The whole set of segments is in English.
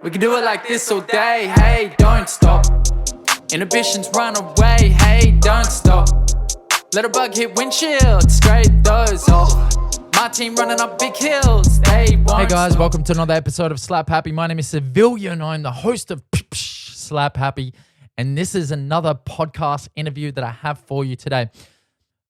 We can do it like this all day, hey, don't stop. Inhibitions run away, hey, don't stop. Let a bug hit windshield, scrape those off. My team running up big hills, they won't. Hey guys, welcome to another episode of Slaaap Haaapy. My name is Savilian. I'm the host of Slaaap Haaapy, and this is another podcast interview that I have for you today.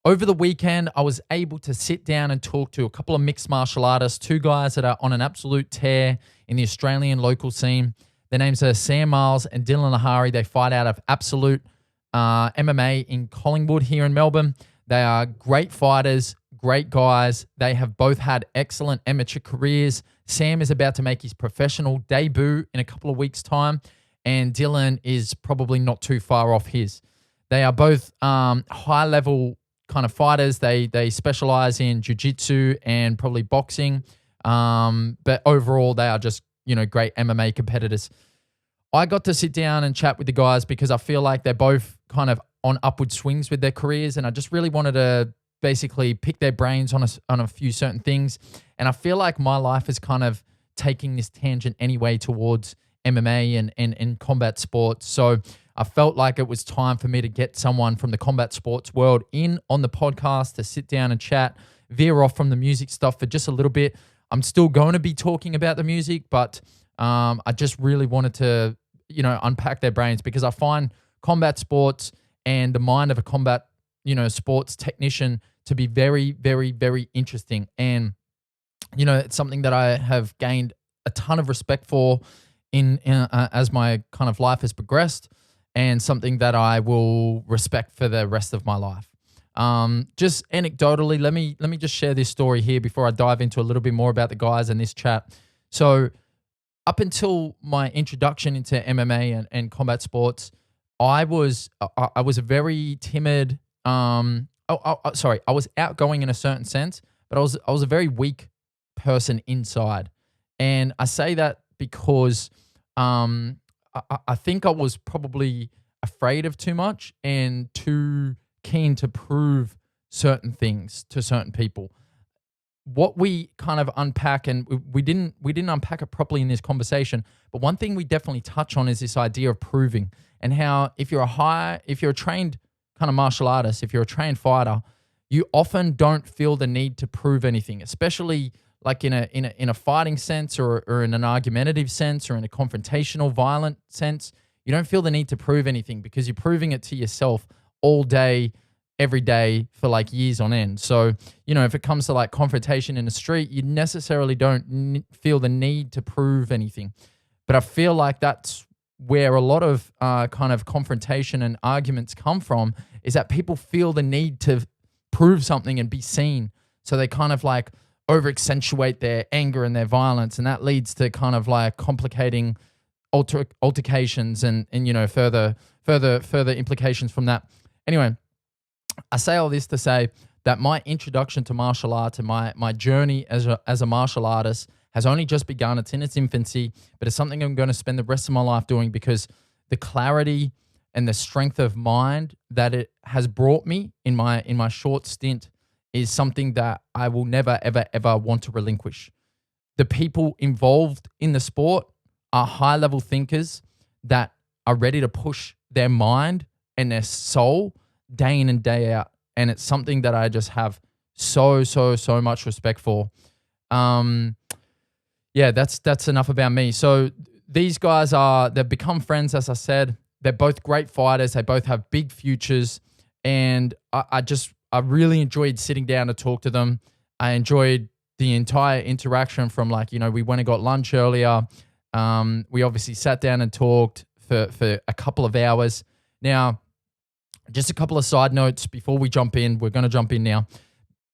Over the weekend, I was able to sit down and talk to a couple of mixed martial artists, two guys that are on an absolute tear in the Australian local scene. Their names are Marles and Diellon Lihari. They fight out of Absolute MMA in Collingwood here in Melbourne. They are great fighters, great guys. They have both had excellent amateur careers. Sam is about to make his professional debut in a couple of weeks' time, and Diellon is probably not too far off his. They are both high-level kind of fighters. They specialize in jiu-jitsu and probably boxing, but overall they are just, great MMA competitors. I got to sit down and chat with the guys because I feel like they're both kind of on upward swings with their careers, and I just really wanted to basically pick their brains on a few certain things. And I feel like my life is kind of taking this tangent anyway towards MMA and combat sports. So I felt like it was time for me to get someone from the combat sports world in on the podcast to sit down and chat, veer off from the music stuff for just a little bit. I'm still going to be talking about the music, but I just really wanted to, unpack their brains because I find combat sports and the mind of a combat, sports technician to be very, very, very interesting. And, it's something that I have gained a ton of respect for in as my kind of life has progressed, and something that I will respect for the rest of my life. Just anecdotally, let me just share this story here before I dive into a little bit more about the guys in this chat. So up until my introduction into MMA and combat sports, I was a very timid. I was outgoing in a certain sense, but I was a very weak person inside, and I say that because I think I was probably afraid of too much and too keen to prove certain things to certain people. What we kind of unpack, and we didn't unpack it properly in this conversation, but one thing we definitely touch on is this idea of proving, and how if you're a trained kind of martial artist, if you're a trained fighter, you often don't feel the need to prove anything, especially like in a fighting sense or in an argumentative sense or in a confrontational, violent sense. You don't feel the need to prove anything because you're proving it to yourself all day, every day for like years on end. So, if it comes to like confrontation in the street, you necessarily don't feel the need to prove anything. But I feel like that's where a lot of kind of confrontation and arguments come from, is that people feel the need to prove something and be seen. So they kind of like over accentuate their anger and their violence, and that leads to kind of like complicating altercations and further implications from that. Anyway, I say all this to say that my introduction to martial arts and my journey as a martial artist has only just begun. It's in its infancy, but it's something I'm going to spend the rest of my life doing, because the clarity and the strength of mind that it has brought me in my short stint is something that I will never, ever, ever want to relinquish. The people involved in the sport are high-level thinkers that are ready to push their mind and their soul day in and day out. And it's something that I just have so much respect for. That's enough about me. So these guys they've become friends, as I said. They're both great fighters. They both have big futures. And I really enjoyed sitting down to talk to them. I enjoyed the entire interaction from we went and got lunch earlier. We obviously sat down and talked for a couple of hours. Now, just a couple of side notes before we jump in. We're going to jump in now.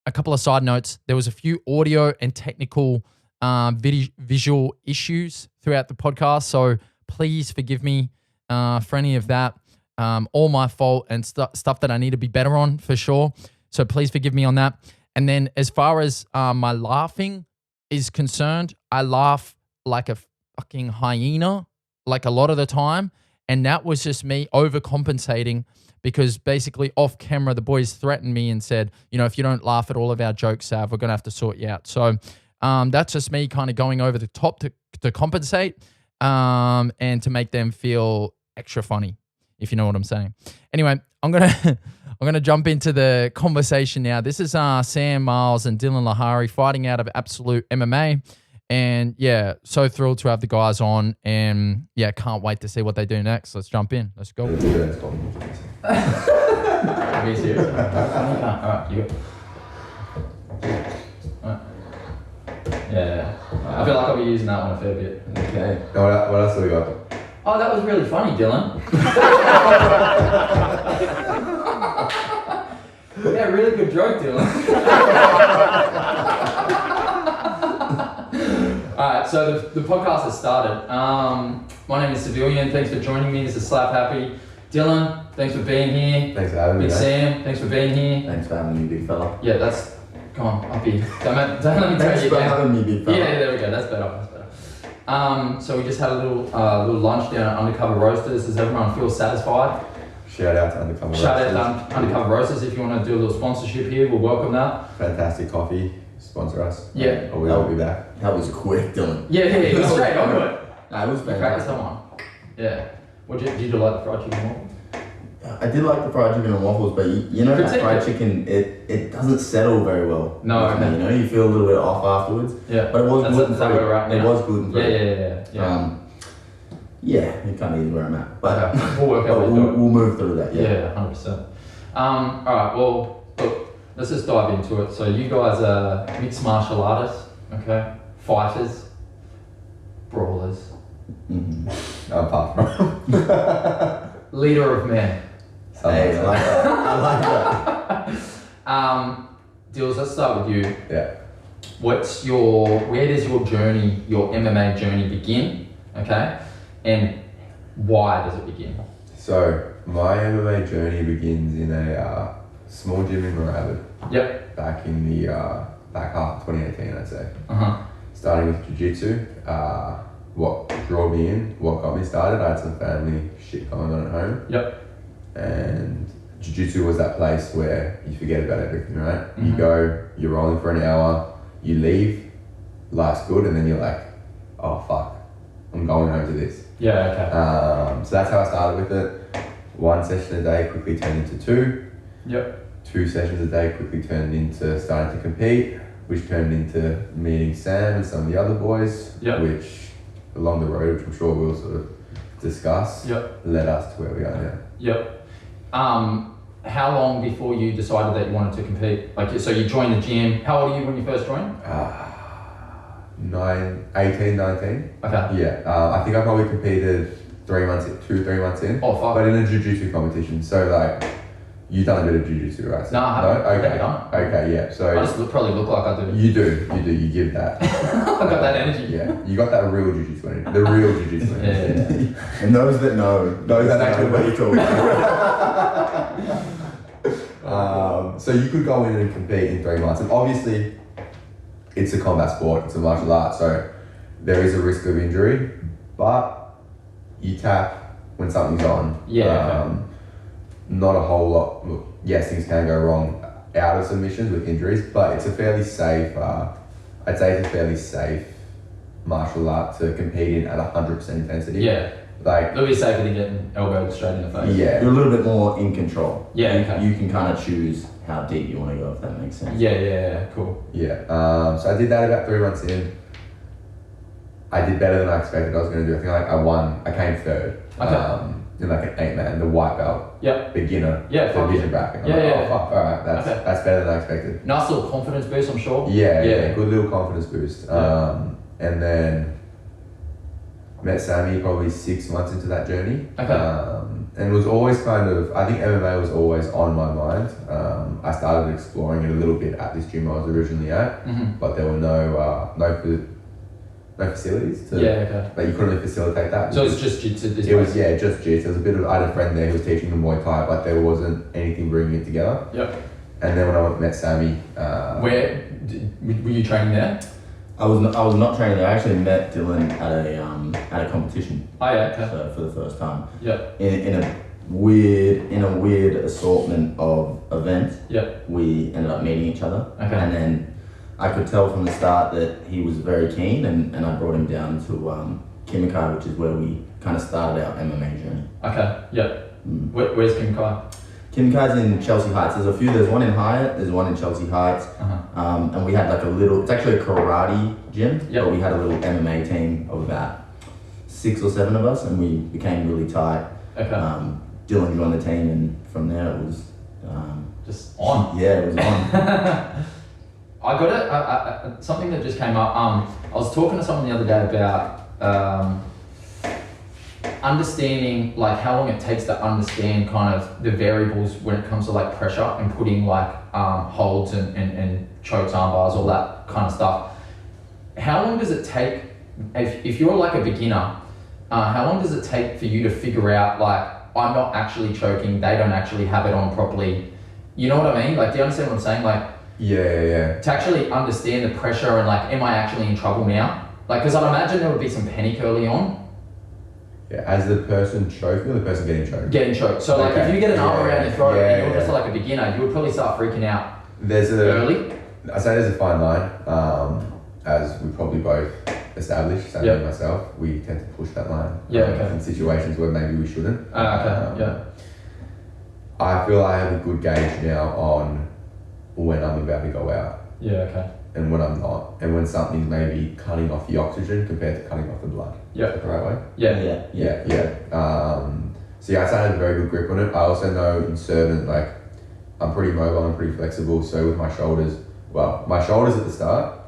A couple of side notes. There was a few audio and technical visual issues throughout the podcast, so please forgive me for any of that. All my fault and stuff that I need to be better on for sure. So please forgive me on that. And then as far as my laughing is concerned, I laugh like a fucking hyena like a lot of the time. And that was just me overcompensating because basically off camera, the boys threatened me and said, if you don't laugh at all of our jokes, Sav, we're going to have to sort you out. So that's just me kind of going over the top to compensate. and to make them feel extra funny, if you know what I'm saying. Anyway, I'm gonna jump into the conversation now. This is Sam, Marles, and Diellon Lihari fighting out of Absolute MMA. And yeah, so thrilled to have the guys on, and yeah, can't wait to see what they do next. Let's jump in. Let's go. Are you serious? All right, you go. All right. Yeah. I feel like I'll be using that one a fair bit. Okay. What else have we got? Oh, that was really funny, Diellon. Yeah, really good joke, Diellon. Alright, so the podcast has started. My name is Savilian. Thanks for joining me. This is Slaaap Haaapy. Diellon, thanks for being here. Thanks for having me. Big Sam, thanks for being here. Thanks for having me, big fella. Yeah, that's... Come on, uppy. Don't let me tell Thanks you for again. having me, big fella. Yeah, there we go. That's better. So we just had a little lunch down at Undercover Roasters. Does everyone feel satisfied? Shout out to Undercover Roasters. Shout out to Undercover Roasters. If you want to do a little sponsorship here, we'll welcome that. Fantastic coffee. Sponsor us. Yeah. Or we'll be back. That was quick, Dylan. Yeah, it was straight onto it. Nah, it was Practice fantastic. someone. Yeah. Did you like the fried chicken more? I did like the fried chicken and waffles, but you know that fried chicken, it doesn't settle very well. No, with me, you know, you feel a little bit off afterwards. Yeah. But it was gluten that's where we're at free. It now. was gluten free. Yeah. Yeah, you can't eat where I'm at. But Okay. We'll work out. we'll move through that. Yeah, 100%. All right. Well, look, let's just dive into it. So you guys are mixed martial artists, okay? Fighters, brawlers, Apart from. leader of men. Hey, I like that. I like that. Dills, let's start with you. Yeah. Where does your journey, your MMA journey begin? Okay, and why does it begin? So, my MMA journey begins in a small gym in Marles. Yep. Back in the back half of 2018, I'd say. Starting with jiu-jitsu. What drew me in, what got me started, I had some family shit going on at home. Yep. And jiu-jitsu was that place where you forget about everything, right? You go, you're rolling for an hour, you leave, life's good, and then you're like, oh fuck, I'm going home to this. Yeah, okay. So that's how I started with it. 1 session a day quickly turned into 2. Yep. 2 sessions a day quickly turned into starting to compete, which turned into meeting Sam and some of the other boys, which along the road, which I'm sure we'll sort of discuss, led us to where we are now. Yep. How long before you decided that you wanted to compete? Like, so you joined the gym. How old are you when you first joined? 18, 19. Okay. Yeah. I think I probably competed 3 months in. Oh, fuck. But in a jiu-jitsu competition. So like, you done a bit of jiu-jitsu, right? No, I haven't. Okay. No. Okay, yeah. So I just probably look like I do. You do. You give that. I got that energy. Yeah. You got that real jiu-jitsu energy. The real jiu-jitsu energy. Yeah. And those that know exactly what you're talking about. So you could go in and compete in 3 months, and obviously it's a combat sport, it's a martial art, so there is a risk of injury, but you tap when something's on. Not a whole lot. Look, yes, things can go wrong out of submissions with injuries, but it's a fairly safe, I'd say it's a fairly safe martial art to compete in at 100% intensity. Yeah. Like, It'll be safer than getting elbowed straight in the face. yeah. You're a little bit more in control. Yeah, okay. You can kind of choose how deep you want to go, if that makes sense. Yeah, cool. Yeah. So I did that about 3 months in. I did better than I expected I was going to do. I think I won. I came third. Okay. In like an 8-man, the white belt. Yep. Beginner. Yeah, fuck division yeah. bracket. I'm Yeah, like, yeah. oh fuck, alright, that's better than I expected. Nice little confidence boost, I'm sure. Yeah, good little confidence boost. Yeah. And then met Sammy probably 6 months into that journey. Okay. And was always kind of, I think MMA was always on my mind. I started exploring it a little bit at this gym I was originally at, but there were no facilities to, like you couldn't really facilitate that. So it's just jiu-jitsu. It was, just jiu-jitsu. There was a bit of, I had a friend there who was teaching the Muay Thai, but there wasn't anything bringing it together. Yep. And then when I met Sammy, where were you training there? I was not training there. I actually met Dylan at a competition. Oh yeah, okay. So for the first time. Yep. In a weird assortment of events. Yep. We ended up meeting each other. Okay. And then I could tell from the start that he was very keen, and I brought him down to Kimkai, which is where we kind of started our MMA journey. Okay, yeah. Where's Kimkai? Kimkai's in Chelsea Heights. There's a few. There's one in Hyatt. There's one in Chelsea Heights. And we had like a little. It's actually a karate gym. But we had a little MMA team of about 6 or 7 of us, and we became really tight. Okay. Dylan joined the team, and from there it was. Just on. Yeah, it was on. I got it. Something that just came up. I was talking to someone the other day about understanding like how long it takes to understand kind of the variables when it comes to like pressure and putting like holds and chokes, arm bars, all that kind of stuff. How long does it take if you're like a beginner? How long does it take for you to figure out like I'm not actually choking, they don't actually have it on properly? You know what I mean? Like, do you understand what I'm saying? Like, yeah. to actually understand the pressure and like, am I actually in trouble now? Like, because I'd imagine there would be some panic early on. Yeah, as the person choking or the person getting choked? Getting choked. So like, if you get an arm around your throat and you're just like a beginner, you would probably start freaking out early. I say there's a fine line, as we probably both established, Sammy and myself, we tend to push that line in situations where maybe we shouldn't. I feel I have a good gauge now on when I'm about to go out. And when I'm not. And when something's maybe cutting off the oxygen compared to cutting off the blood. Is that the right way? So I started a very good grip on it. I also know in certain, like, I'm pretty mobile and pretty flexible. So with my shoulders at the start,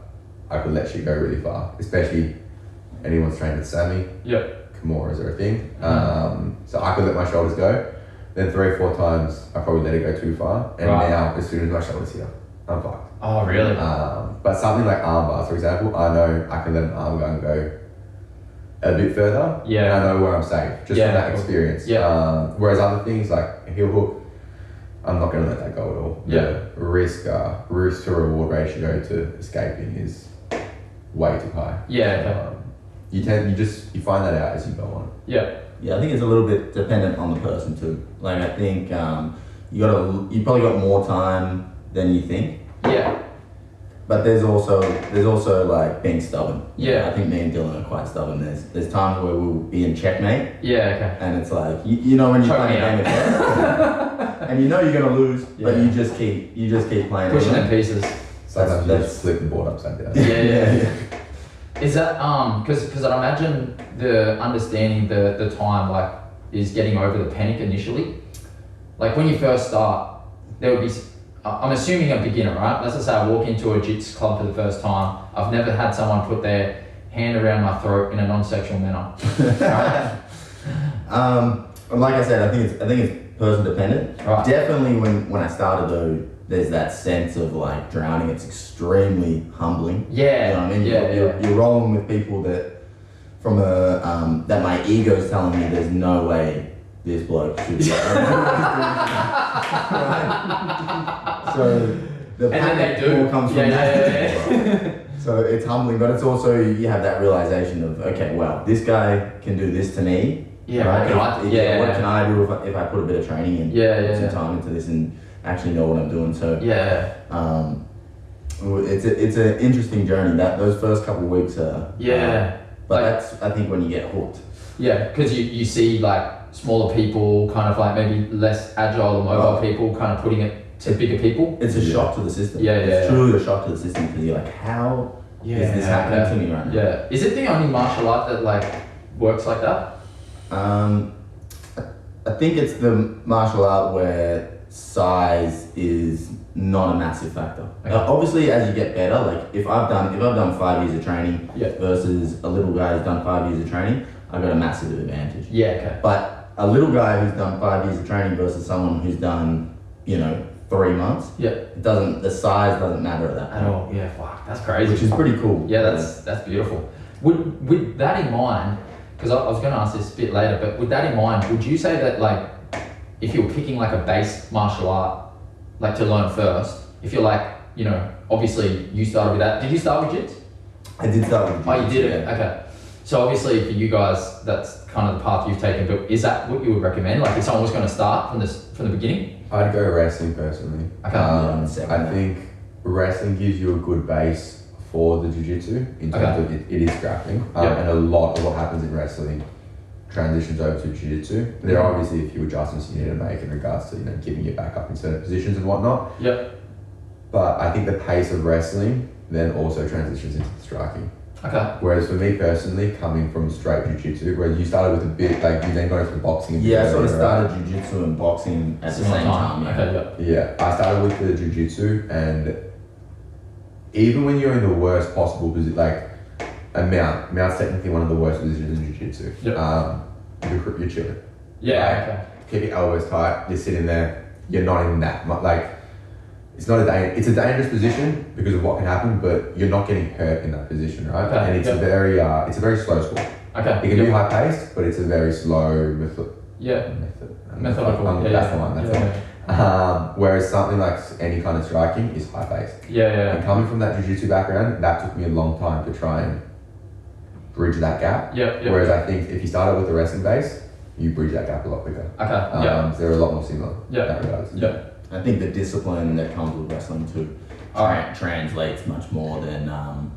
I could let shit go really far. Especially anyone's trained with Sammy. Kimuras are a thing. So I could let my shoulders go. Then 3 or 4 times, I probably let it go too far. And now, as soon as my shoulder's here, I'm fucked. Oh, really? But something like arm bars, for example, I know I can let an arm gun go a bit further. And I know where I'm safe, just from that experience. Whereas other things like a heel hook, I'm not going to let that go at all. The risk to reward ratio to escaping is way too high. You find that out as you go on. Yeah, I think it's a little bit dependent on the person too. Like, I think you probably got more time than you think. But there's also like being stubborn. I think me and Dylan are quite stubborn. There's times where we'll be in checkmate. And it's like you know when you're playing a game of chess, and you know you're gonna lose, but you just keep playing. Pushing in pieces. Sometimes you just flip the board upside down. Is that because I'd imagine the understanding the time like is getting over the panic initially. Like when you first start, there would be. I'm assuming a beginner, right? Let's just say I walk into a jiu-jitsu club for the first time. I've never had someone put their hand around my throat in a non-sexual manner. Like I said, I think it's person dependent. Definitely when I started though, there's that sense of like drowning. It's extremely humbling. You know what I mean? You're rolling with people that from that my ego's telling me there's no way this bloke should be. So the panic all comes from that. So it's humbling, but it's also you have that realization of okay, well, this guy can do this to me. What can I do if I put a bit of training in, put some time into this, and actually know what I'm doing? So it's an interesting journey. Those first couple of weeks are but that's I think when you get hooked. Because you see like smaller people, kind of like maybe less agile or mobile people, kind of putting it to bigger people. It's a shock to the system. It's truly a shock to the system because you're like, how is this happening to me right now? Is it the only martial art that like works like that? I think it's the martial art where size is not a massive factor. Obviously, as you get better, like if I've done 5 years of training versus a little guy who's done 5 years of training, I've got a massive advantage. But a little guy who's done 5 years of training versus someone who's done, 3 months. The size doesn't matter at that point. At all. Fuck, that's crazy. Which is pretty cool. That's beautiful. With that in mind, because I was going to ask this a bit later, but with that in mind, would you say that like, if you're picking like a base martial art, like to learn first, if you're like, obviously you started with that. Did you start with jits? I did start with jits. Oh, you did? Okay. So obviously for you guys, that's kind of the path you've taken, but is that what you would recommend? Like if someone was going to start from the beginning? I'd go wrestling personally. Okay. I think wrestling gives you a good base for the jiu-jitsu in terms of it is grappling. And a lot of what happens in wrestling transitions over to jiu-jitsu. There are obviously a few adjustments you need to make in regards to, giving your back up in certain positions and whatnot. Yep. But I think the pace of wrestling then also transitions into the striking. Okay. Whereas for me personally, coming from straight jiu-jitsu, where you started with a bit, like you then got into boxing. Yeah, I sort of started jiu-jitsu and boxing at the same time. Okay, yeah, I started with the jiu-jitsu, and even when you're in the worst possible position, like a mount's technically one of the worst positions in jiu-jitsu. Yep. You're chilling. Yeah, okay. Keep your elbows tight, you're sitting there, you're not in that, it's not it's a dangerous position because of what can happen, but you're not getting hurt in that position, right? Okay. And it's a very slow sport. Okay. It can be high paced, but it's a very slow methodical. That's the one. Whereas something like any kind of striking is high paced. Yeah. And coming from that jiu-jitsu background, that took me a long time to try and bridge that gap. Whereas I think if you started with the wrestling base, you bridge that gap a lot quicker. Okay. They're a lot more similar. In that regard. I think the discipline that comes with wrestling too translates much more than I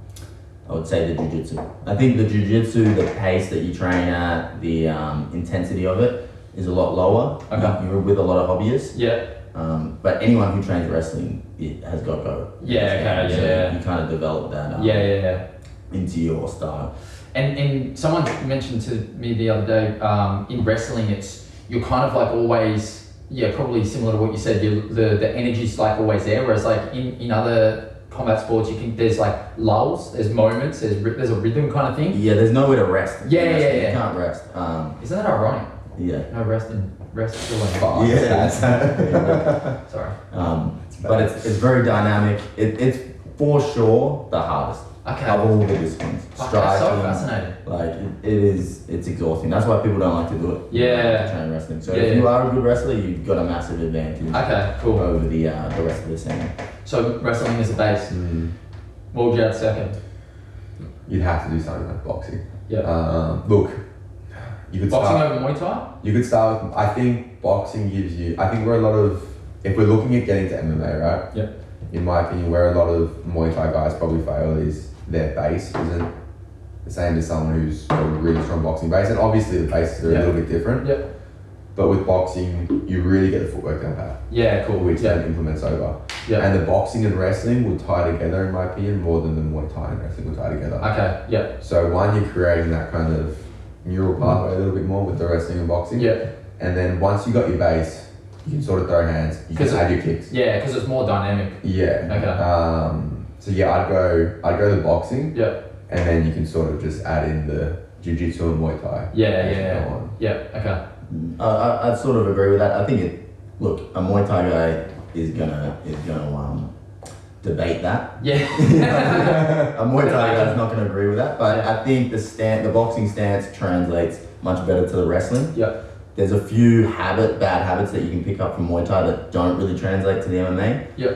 would say the jiu-jitsu. I think the jiu-jitsu, the pace that you train at, the intensity of it is a lot lower. Okay. You're with a lot of hobbyists. Yeah. But anyone who trains wrestling, it has got to go. You kind of develop that into your style. And someone mentioned to me the other day, in wrestling, you're kind of like always, probably similar to what you said, the energy's like always there, whereas like in other combat sports, there's like lulls, there's moments, there's a rhythm kind of thing. Yeah, there's nowhere to rest. You can't rest. Isn't that ironic? Yeah. No rest still like Sorry. But it's very dynamic. It's for sure the hardest. Okay. Of all the disciplines. That's so fascinating. Like it's exhausting. That's why people don't like to do it. Yeah. To train wrestling. So if you are a good wrestler, you've got a massive advantage. Okay, cool. Over the rest of the scene. So wrestling is the base. What would you add second? You'd have to do something like boxing. Yeah. Look, you could boxing start, over Muay Thai? You could start with, I think boxing gives you, I think if we're looking at getting to MMA, right? Yep. In my opinion, where a lot of Muay Thai guys probably fail is their base isn't the same as someone who's got a really strong boxing base. And obviously the bases are a little bit different. Yep. But with boxing, you really get the footwork down pat. Yeah, cool. Which then implements over. Yeah. And the boxing and wrestling will tie together, in my opinion, more than the Muay Thai and wrestling will tie together. Okay, yeah. So one, you're creating that kind of neural pathway a little bit more with the wrestling and boxing. Yeah. And then once you got your base, you can sort of throw hands, you can add your kicks. Yeah, because it's more dynamic. Yeah. Okay. So yeah, I'd go the boxing. Yeah. And then you can sort of just add in the jiu-jitsu and Muay Thai. Yeah, okay. I sort of agree with that. I think a Muay Thai guy is gonna debate that. Yeah. A Muay Thai guy is not gonna agree with that, but I think the boxing stance translates much better to the wrestling. Yeah. There's a few bad habits that you can pick up from Muay Thai that don't really translate to the MMA. Yeah.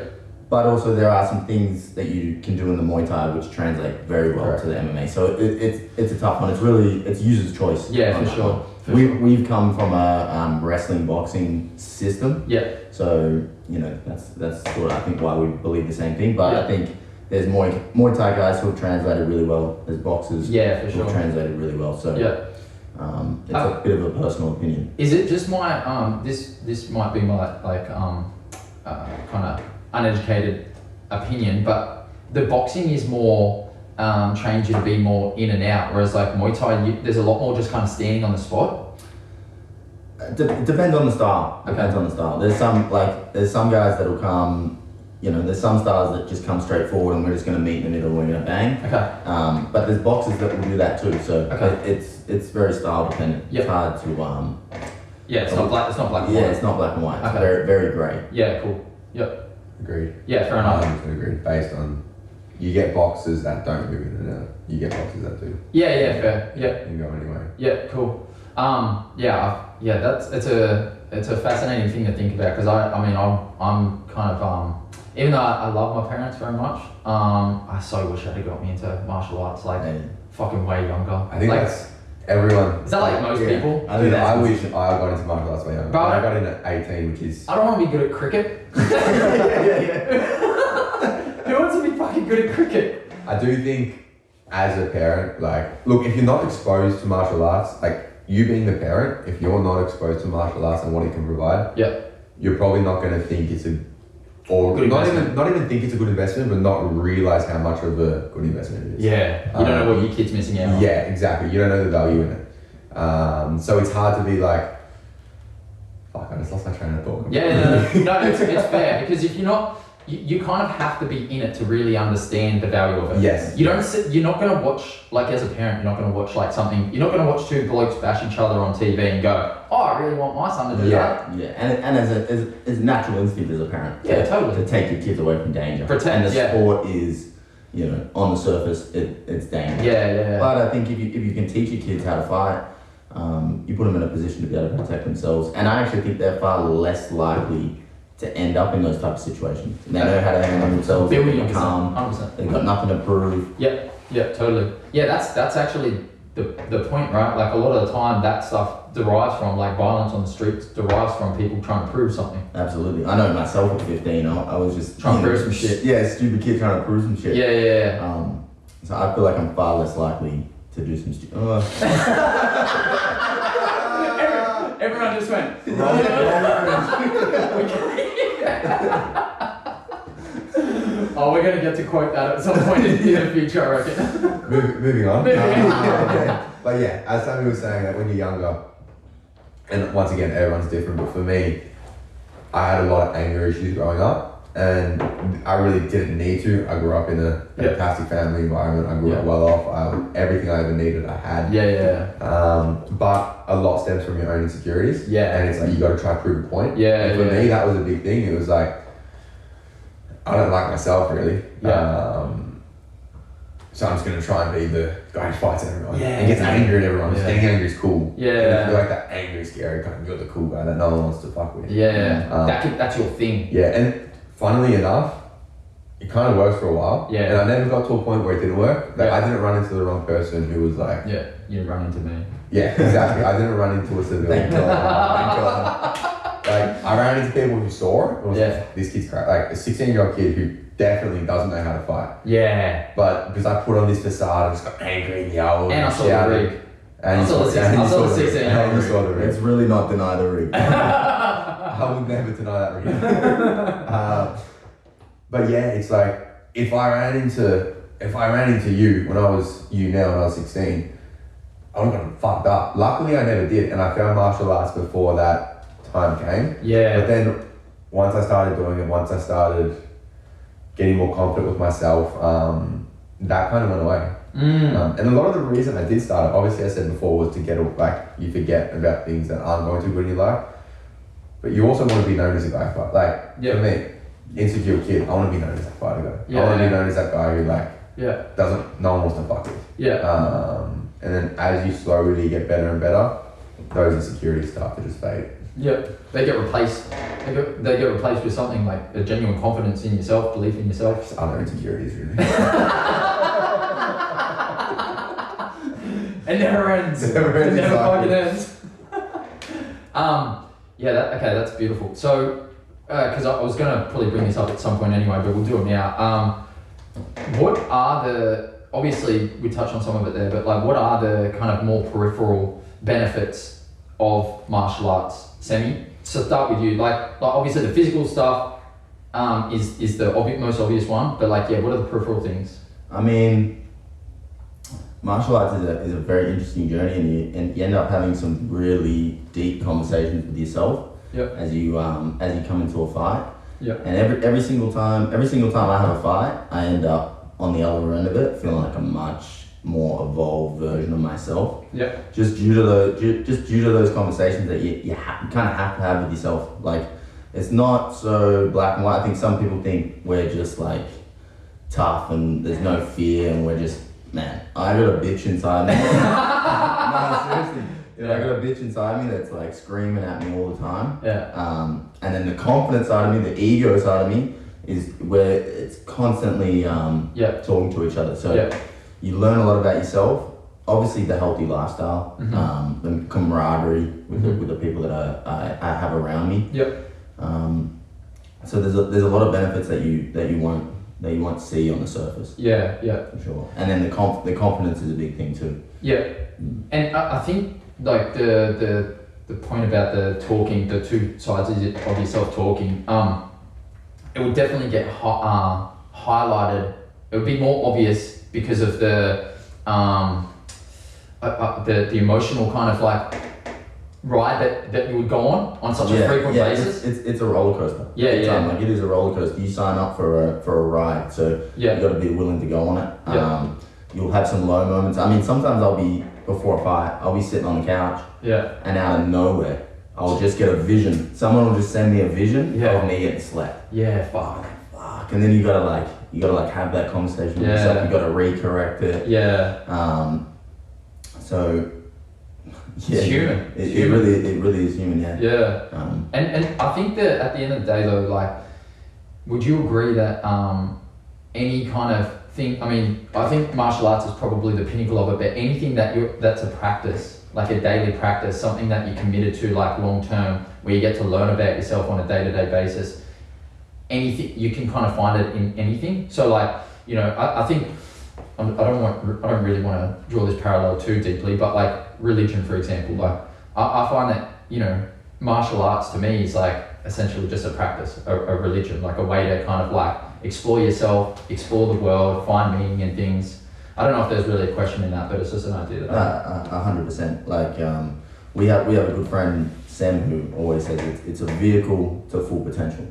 But also there are some things that you can do in the Muay Thai which translate very well to the MMA. So it's a tough one. It's user's choice. Yeah, for sure. We've come from a wrestling boxing system. Yeah. So that's sort of I think why we believe the same thing. But I think there's Muay Thai guys who have translated really well. There's boxers who have translated really well. So it's a bit of a personal opinion. Is it just my this might be my kind of uneducated opinion, but the boxing is more trains you to be more in and out, whereas like Muay Thai, there's a lot more just kind of standing on the spot. Depends on the style. Depends on the style. There's some guys that'll come. There's some styles that just come straight forward and we're just going to meet in the middle and we're going to bang. Okay. But there's boxers that will do that too. So it's very style dependent. Yep. It's hard to Yeah, it's not black and white. Yeah, it's not black and white. It's Okay. very very grey. Yeah, cool. Yep. Agreed. Yeah, fair enough. 100% agreed. Based on, you get boxers that don't move in and out. You get boxers that do. Yeah, fair. Yeah. You can go anywhere. Yeah, cool. It's a fascinating thing to think about because I'm kind of even though I love my parents very much, I so wish they'd got me into martial arts fucking way younger. I think that's everyone. Is that like most people? I wish I got into martial arts way younger. But I got in at 18, which is. I don't want to be good at cricket. yeah. Who wants to be fucking good at cricket? I do think as a parent, like, look, if you're not exposed to martial arts, like you being the parent, if you're not exposed to martial arts and what it can provide, you're probably not going to think it's not even think it's a good investment, but not realize how much of a good investment it is. Yeah, you don't know what your kid's missing out on. Yeah, exactly. You don't know the value in it. So it's hard to be like, fuck, I just lost my train of thought. Yeah, no, it's fair, because if you're not, you kind of have to be in it to really understand the value of it. Yes. You're not going to watch, like as a parent, you're not going to watch like something, you're not going to watch two blokes bash each other on TV and go, oh, I really want my son to do that. Yeah, and as a natural instinct as a parent. Totally. To take your kids away from danger. Protect, and the sport is, on the surface, it's dangerous. Yeah. But I think if you can teach your kids how to fight, you put them in a position to be able to protect themselves. And I actually think they're far less likely to end up in those type of situations. They know how to handle themselves. They're calm. 100%. They've got nothing to prove. Yep, totally. Yeah, that's actually the point, right? Like a lot of the time, that stuff derives from, like, violence on the streets derives from people trying to prove something. Absolutely. I know myself at 15, I was just trying to prove some shit. Yeah, stupid kid trying to prove some shit. Yeah. So I feel like I'm far less likely to do some stupid. Everyone just went. Oh, we're gonna get to quote that at some point in the future, I reckon. Moving on. But yeah, as Sammy was saying, that when you're younger, and once again, everyone's different, but for me, I had a lot of anger issues growing up, and I really didn't need to. I grew up in a fantastic family environment. I grew up well off. Everything I ever needed, I had. But a lot stems from your own insecurities. And it's like, you got to try to prove a point. And for me, that was a big thing. It was like, I don't like myself really. So I'm just going to try and be the guy who fights everyone and gets angry at everyone. Getting angry is cool. And I feel like that angry, scary kind of, you're the cool guy that no one wants to fuck with. That's your thing. And funnily enough, it kind of works for a while. And I never got to a point where it didn't work. Like, I didn't run into the wrong person who was like... you run into me. Yeah, exactly. I didn't run into a civilian. Thank God. Like, I ran into people who saw it. This kid's crap. Like, a 16-year-old kid who definitely doesn't know how to fight. But because I put on this facade, I just got angry and yelled and I saw the rig. And I saw the 16-year-old rig. It's really not deny the rig. I would never deny that rig. But yeah, it's like, if I ran into you when I was when I was 16, I would have gotten fucked up. Luckily, I never did, and I found martial arts before that time came. But then once I started doing it, once I started getting more confident with myself, that kind of went away. And a lot of the reason I did start it, obviously I said before, was to get, like, you forget about things that aren't going too good in your life, but you also want to be known as a guy fighter. Like, for me, insecure kid, I want to be known as that fighter guy. I want to be known as that guy who, like, no one wants to fuck with. And then as you slowly get better and better, those insecurities start to just fade. They get replaced. They get replaced with something like a genuine confidence in yourself, belief in yourself. Just other insecurities, really. It never ends. It never fucking ends. That's beautiful. So, because I was gonna probably bring this up at some point anyway, but we'll do it now. What are obviously we touched on some of it there, but like, what are the kind of more peripheral benefits of martial arts? Semi, so start with you. Like obviously the physical stuff is the most obvious one, but like, what are the peripheral things? I mean, martial arts is a very interesting journey, and you end up having some really deep conversations with yourself as you come into a fight. And every single time I have a fight, I end up on the other end of it feeling like a much more evolved version of myself. Just due to those conversations that you kind of have to have with yourself. Like, it's not so black and white. I think some people think we're just like tough and there's no fear and we're just, man, I got a bitch inside me. No, seriously. I got a bitch inside me that's like screaming at me all the time. And then the confidence side of me, the ego side of me, is where it's constantly talking to each other. So you learn a lot about yourself. Obviously, the healthy lifestyle, the camaraderie with the people that I have around me. So there's a lot of benefits that you won't that you won't see on the surface. Yeah. For sure. And then the confidence is a big thing too. Yeah. And I think like the point about the talking, the two sides of yourself talking, it would definitely get highlighted. It would be more obvious because of the emotional kind of like ride that you would go on such a frequent basis. It's a roller coaster. Like it is a roller coaster. You sign up for a ride, so you got to be willing to go on it. You'll have some low moments. I mean, sometimes before a fight, I'll be sitting on the couch, and out of nowhere, I'll just get a vision. Someone will just send me a vision of me getting slapped. Yeah, fuck. And then you gotta have that conversation with yourself. You gotta recorrect it. So it's human. It really is human. And I think that at the end of the day though, like, would you agree that any kind of thing, I mean, I think martial arts is probably the pinnacle of it, but anything that's a practice, like a daily practice, something that you're committed to like long term, where you get to learn about yourself on a day-to-day basis, anything, you can kind of find it in anything. So like, you know, I think, I don't really want to draw this parallel too deeply, but like religion, for example, like I find that, you know, martial arts to me is like essentially just a practice, a religion, like a way to kind of like explore yourself, explore the world, find meaning in things. I don't know if there's really a question in that, but it's just an idea that 100%. Like we have a good friend, Sam, who always says it's a vehicle to full potential.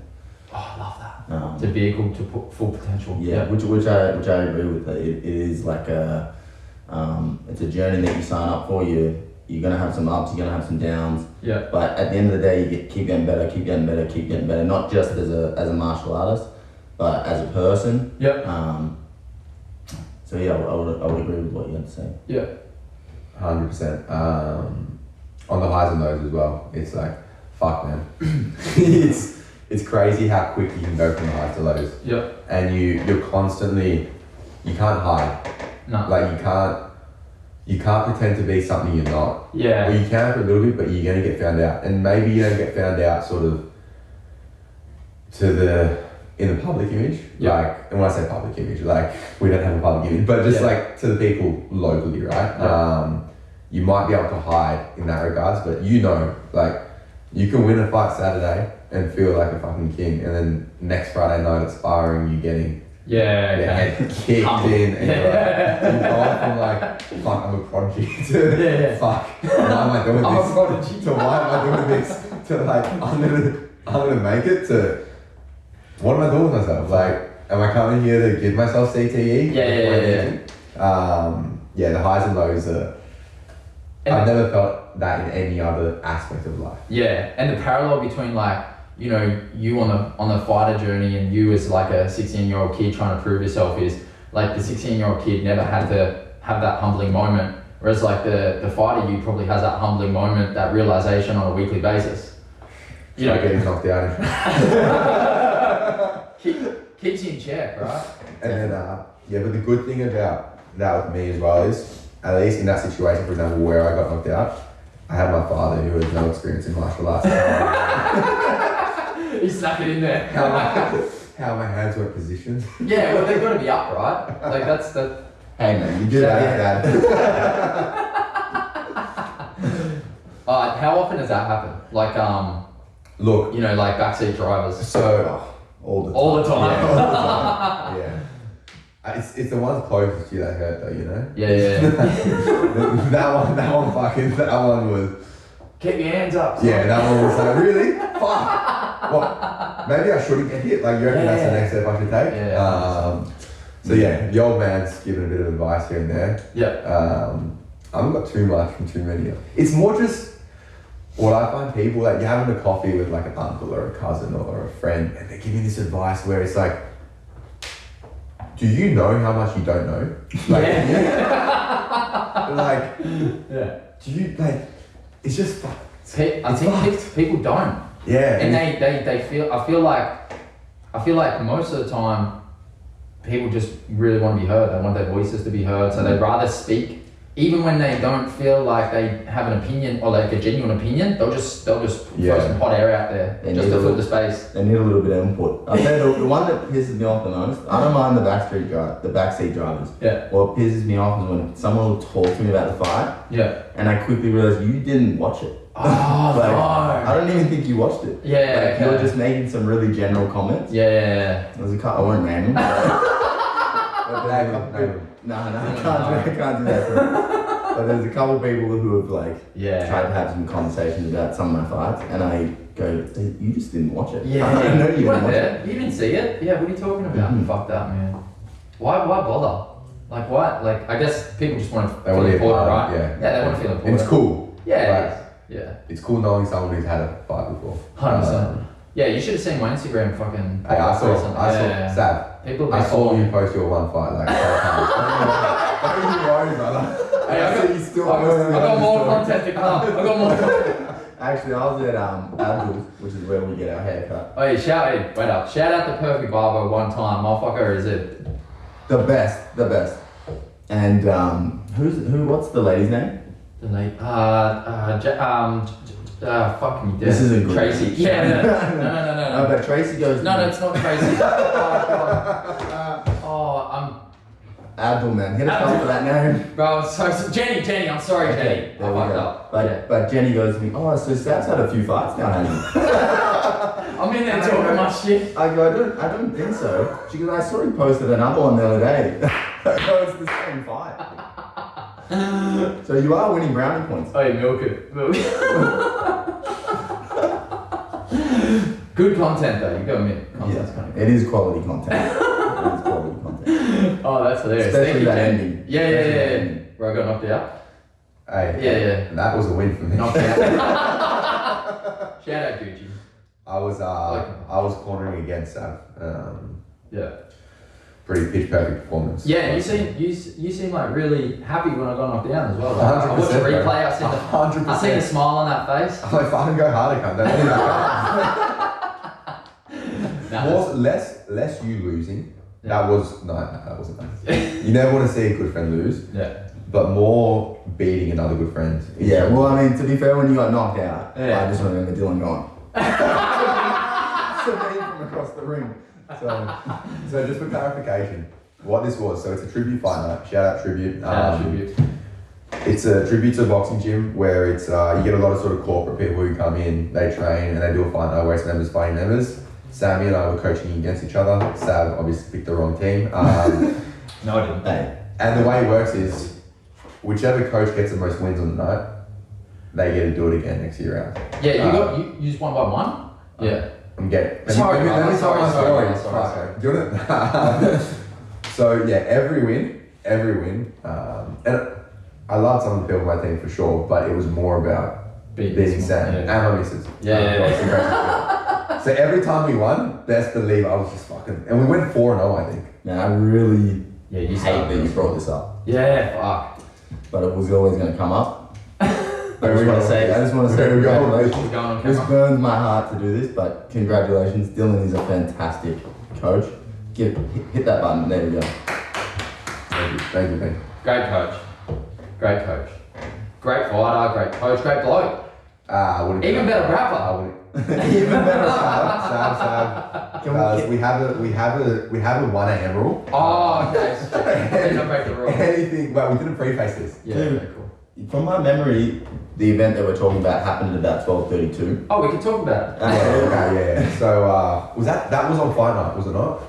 Oh, I love that. It's a vehicle to full potential. Which I agree with. It is like it's a journey that you sign up for. You're gonna have some ups, you're gonna have some downs. Yeah. But at the end of the day, you keep getting better. Not just as a martial artist, but as a person. Yep. So yeah, I would agree with what you had to say. Yeah. 100%. On the highs and lows as well. It's like, fuck man. It's crazy how quick you can go from the highs to lows. Yep. And you're constantly, you can't hide. No. Like you can't pretend to be something you're not. Yeah. Or you can for a little bit, but you're gonna get found out. And maybe you don't get found out sort of in the public image. Yeah. Like, and when I say public image, like we don't have a public image, but just like to the people locally, right? Yeah. You might be able to hide in that regards, but you know, like you can win a fight Saturday and feel like a fucking king, and then next Friday night at Sparring you're getting your head kicked in, and you've gone from like, fuck, I'm a prodigy to fuck, why am I doing this? To why am I doing this? To like, I'm gonna make it, to what am I doing with myself? Like, am I coming here to give myself CTE? The highs and lows are. I've never felt that in any other aspect of life. Yeah, and the parallel between like, you know, you on the fighter journey and you as like a 16-year-old kid trying to prove yourself is like the 16-year-old kid never had to have that humbling moment, whereas like the fighter, you probably has that humbling moment, that realization on a weekly basis. You know, getting knocked out. Keeps you in check, right? And then but the good thing about that with me as well is, at least in that situation, for example, where I got knocked out, I had my father who has no experience in martial arts. He snuck it in there. How my hands were positioned. Yeah, well, they've got to be up, right? Like that's the. Hey man, you do that. How often does that happen? Like look, you know, like backseat drivers. So all the time. Yeah, all the time. Yeah. It's the ones closest to you that hurt though, you know? Yeah. that one was... Keep your hands up. Yeah, that one was like, really? Fuck. What? Maybe I shouldn't get hit? Like, you reckon that's the next step I should take? Yeah. So yeah, the old man's giving a bit of advice here and there. Yeah. I haven't got too much from too many. It's more just what I find people, like you're having a coffee with like an uncle or a cousin or a friend and they're giving this advice where it's like, do you know how much you don't know? Like, do you, like, it's just, I think people don't. Yeah. And they feel, I feel like most of the time, people just really want to be heard. They want their voices to be heard. So they'd rather speak even when they don't feel like they have an opinion or like a genuine opinion, they'll just throw some hot air out there just to fill the space. They need a little bit of input. I say the one that pisses me off the most. I don't mind the backseat drivers. Yeah. What pisses me off is when someone will talk to me about the fight. Yeah. And I quickly realize you didn't watch it. Oh no. I don't even think you watched it. Yeah. Like, you're just making some really general comments. Yeah. There's a couple. I won't name them. No, I can't do that. But there's a couple people who have like tried to have some conversations about some of my fights, and I go, "You just didn't watch it." Yeah, I know you weren't didn't watch there. it. You didn't see it. Yeah, what are you talking about? Fuck that, man. Why bother? Like, why? Like, I guess people just want to feel important, right? Yeah, they want to feel important. And it's cool. Yeah, yeah. It's cool knowing someone who's had a fight before. 100%. Yeah, you should have seen my Instagram fucking. Hey, I saw Sav. People. I saw you post your one fight like 4 times. Don't you worry, brother. Hey, I got more content to come. I got more content. Actually, I was at Absolute, which is where we get our haircut. Oh, yeah, shout out to Perfect Barber one time. Motherfucker, is it? The best. And what's the lady's name? The late, fucking dead. This isn't good. Tracy. Yeah, no. No, but Tracy goes. No, it's not Tracy. I'm. Abdul, man. Hit us up for that name. Bro, so Jenny, I'm sorry, Okay, Jenny. I there we fucked go. up. But Jenny goes to me, oh, so Sav's had a few fights now, hasn't he? I'm in there talking my shit. I go, I don't think so. She goes, I saw he posted another one the other day. I go, it's the same fight. So you are winning brownie points. Oh, yeah, milk it. Good content though, you gotta admit. Content's kind of good. It is quality content. Oh, that's hilarious. Especially that Jen. ending. Yeah. Where I got knocked out. Hey, Yeah. That was a win for me. Knocked out. Shout out Gucci. I was cornering against Sav. Yeah. Pretty pitch perfect performance. Yeah, you seem like really happy when I got knocked down as well. Like, I watched the 100%, replay. I bro. seen the smile on that face. I'm like, fucking go harder, cunt. Don't do that. Less you losing. Yeah. That wasn't nice. You never want to see a good friend lose. Yeah. But more beating another good friend. Yeah, well, I mean, to be fair, when you got knocked out, Yeah. I just remember Dylan gone. So me from across the ring. So just for clarification, what this was, so it's a tribute fight night. Shout out Tribute. Tribute. It's a tribute to a boxing gym where it's you get a lot of sort of corporate people who come in, they train and they do a fight night where it's members fighting members. Sammy and I were coaching against each other. Sav obviously picked the wrong team. No, I didn't. Hey. And the way it works is whichever coach gets the most wins on the night, they get to do it again next year round. Yeah, you just one by one? Yeah. I'm getting. Sorry, let me tell my story. sorry. Do you want it? So yeah, every win, and I love some of the people on my team for sure, but it was more about beating Sam and my missus. So every time we won, best believe I was just fucking, and we went 4-0, I think. Man, I really you hate that you brought this up. Yeah, fuck. But it was always going to come up. I just want to say There we go. congratulations. Going on This camera. burns my heart to do this, but congratulations. Dylan is a fantastic coach. Hit that button. There we go. Thank you. Great coach. Great fighter, great coach, great bloke. Even better rapper. Even better. Sav. We have a 1 AM rule. Oh, okay. Let's not break the rule. Anything, well, we didn't preface this. Yeah, Dude. okay, cool. From my memory, the event that we're talking about happened at about 12:32. Oh, we can talk about it. Yeah. So was that was on fight night, was it not?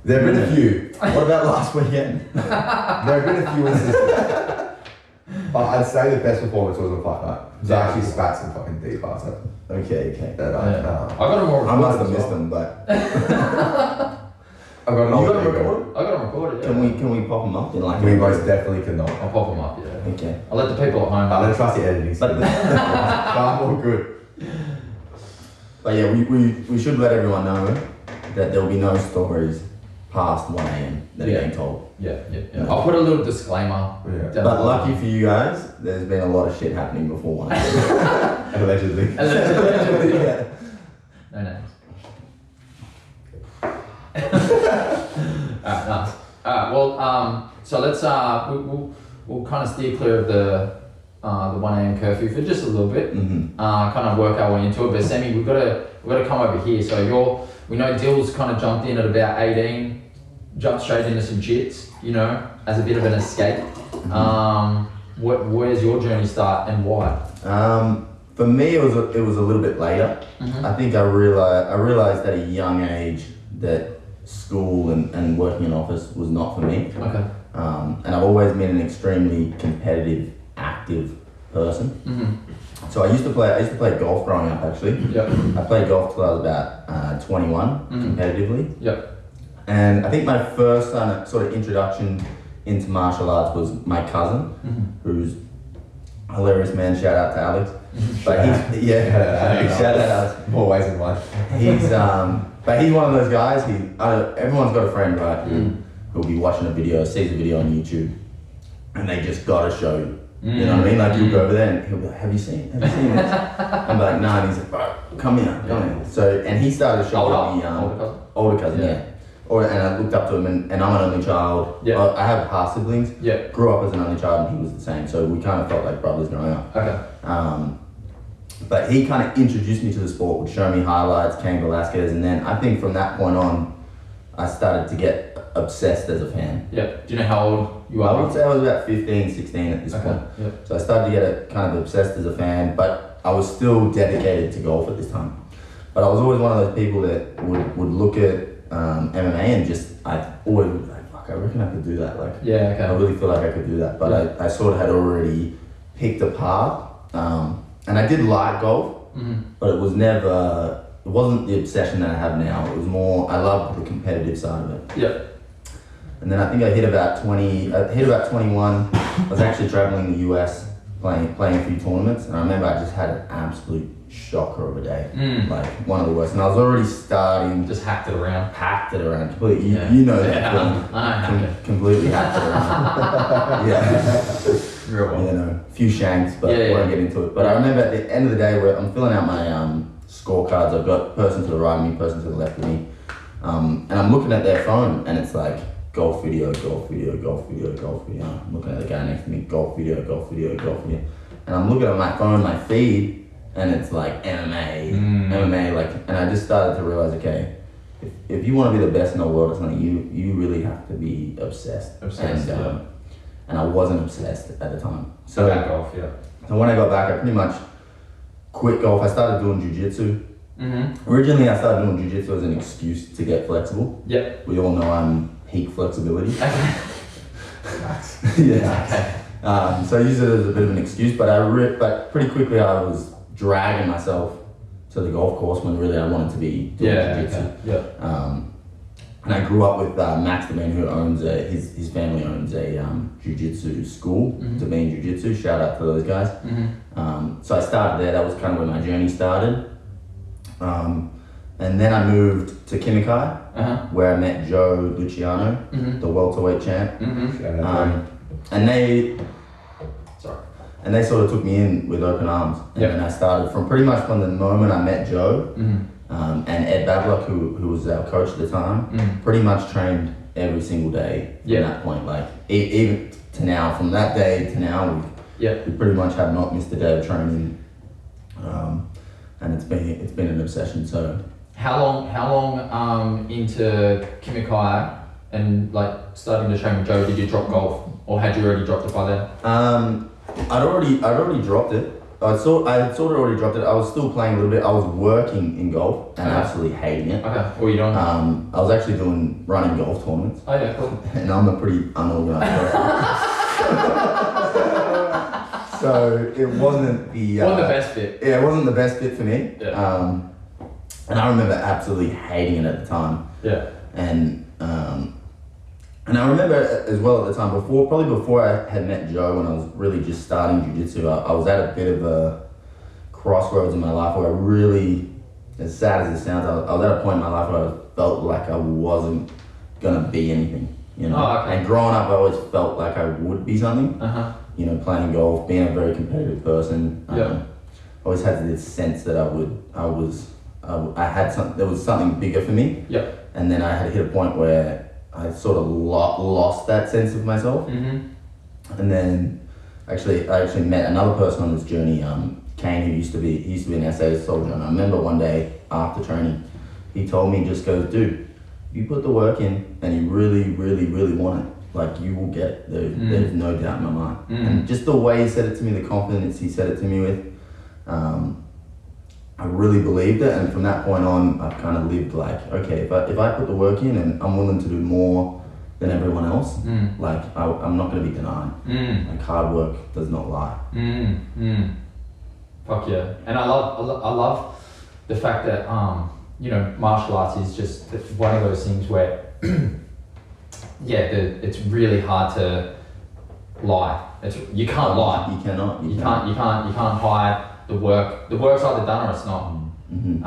There have been a few. What about last weekend? There have been a few instances. But I'd say the best performance was on fight night. So I actually spat some fucking deep parts up. Okay. That I got them all I recorded. must have as missed well. them, but I've got an You old got them video. recorded? I got them recorded, yeah. Can we pop them up in like? We most definitely cannot. I'll pop them up, yeah. Okay. I'll let the people at home I know. don't trust your editing skills. Far more good. But yeah, we should let everyone know that there will be no stories past 1 AM that are Yeah. getting told. Yeah. I'll put a little disclaimer. Yeah. down But the lucky bottom. for you guys, there's been a lot of shit happening before 1 AM. Allegedly. Allegedly. Yeah. No names. Alright, nice. Alright, well, so let's we'll kind of steer clear of the 1 a.m. curfew for just a little bit. Mm-hmm. Kind of work our way into it. But Sammy, we've got to come over here. So we know Dill's kind of jumped in at about 18, jumped straight into some jits, you know, as a bit of an escape. Where's your journey start and why? For me, it was a little bit later. Mm-hmm. I think I realized at a young age that school and working in office was not for me. Okay. And I've always been an extremely competitive, active person. Mm-hmm. So I used to play golf growing up actually. Yep. I played golf till I was about 21 competitively. Yep. And I think my first sort of introduction into martial arts was my cousin, who's a hilarious man. Shout out to Alex. But shout out Alex. More ways than one. But he's one of those guys. Everyone's got a friend, right? Who'll be watching a video, sees a video on YouTube, and they just gotta show you. You know what I mean? Like you'll go over there and he'll be like, "Have you seen this?" I'm like, "Nah." And he's like, "Bro, come here." So and he started showing me older cousin, yeah. And I looked up to him, and I'm an only child. Yeah. I have half siblings. Yeah. Grew up as an only child, and he was the same. So we kind of felt like brothers growing up. Okay. But he kind of introduced me to the sport, would show me highlights, Cain Velasquez, and then I think from that point on, I started to get obsessed as a fan. Yeah. Do you know how old you are? I would say I was about 15, 16 at this point. Yeah. So I started to get kind of obsessed as a fan, but I was still dedicated to golf at this time. But I was always one of those people that would look at MMA and just, I always was like, fuck, I reckon I could do that. Like, Yeah. Okay. I really feel like I could do that. But I sort of had already picked a path. And I did like golf, but it wasn't the obsession that I have now. It was more, I loved the competitive side of it. Yeah. And then I think I hit about 21. I was actually traveling the US, playing a few tournaments, and I remember I just had an absolute shocker of a day, like one of the worst. And I was already starting, Just hacked it around. completely. Yeah. You know that Yeah, feeling. I know. Completely hacked it around. Yeah. Real well. You know, a few shanks, but Yeah, I won't get into it. But I remember at the end of the day where I'm filling out my scorecards, I've got person to the right of me, person to the left of me, and I'm looking at their phone, and it's like golf video, golf video, golf video, golf video. I'm looking at the guy next to me, golf video, golf video, golf video, and I'm looking at my phone, my feed, and it's like MMA, like, and I just started to realize, okay, if you want to be the best in the world or something, you really have to be obsessed. And I wasn't obsessed at the time. So golf, yeah. So when I got back, I pretty much quit golf. I started doing jiu-jitsu. Originally, I started doing jiu-jitsu as an excuse to get flexible. Yep. We all know I'm peak flexibility. Okay. Yeah. Okay. So I used it as a bit of an excuse, but pretty quickly I was dragging myself to the golf course when really I wanted to be doing jiu-jitsu. Okay. Yeah. And I grew up with Max, the man who owns his family owns a jiu-jitsu school, Devine Jiu-Jitsu. Shout out to those guys. So I started there. That was kind of where my journey started. And then I moved to Kimikai, where I met Joe Luciano, the welterweight champ. And they sort of took me in with open arms. And then I started from pretty much from the moment I met Joe. And Ed Bablock, who was our coach at the time, pretty much trained every single day from that point. Like even to now, from that day to now, we pretty much have not missed a day of training, and it's been an obsession. So how long into Kimikai and like starting to train with Joe did you drop golf, or had you already dropped it by then? I'd already dropped it. I had sort of already dropped it. I was still playing a little bit. I was working in golf and absolutely hating it. Okay, what were you doing? I was actually running golf tournaments. Oh yeah, cool. And I'm a pretty unorganized person. So it wasn't the best fit. Yeah, it wasn't the best fit for me. Yeah. And I remember absolutely hating it at the time. Yeah. And I remember as well at the time, probably before I had met Joe, when I was really just starting jiu-jitsu, I was at a bit of a crossroads in my life where I really, as sad as it sounds, I was at a point in my life where I felt like I wasn't gonna be anything, you know. Oh, okay. And growing up, I always felt like I would be something. You know, playing golf, being a very competitive person. I always had this sense that there was something bigger for me. Yep. And then I had hit a point where I sort of lost that sense of myself. And then I actually met another person on this journey, Kane, who used to be an SAS soldier. And I remember one day after training, he told me, just goes, dude, you put the work in and you really, really, really want it, like you will get it. There's no doubt in my mind. And just the way he said it to me, the confidence he said it to me with, I really believed it. And from that point on, I've kind of lived like, okay, if I put the work in and I'm willing to do more than everyone else, like I'm not going to be denied. Like hard work does not lie. Fuck yeah. And I love the fact that you know, martial arts is just one of those things where it's really hard to lie. You can't lie. You cannot. You can't hide the work. The work's either done or it's not. And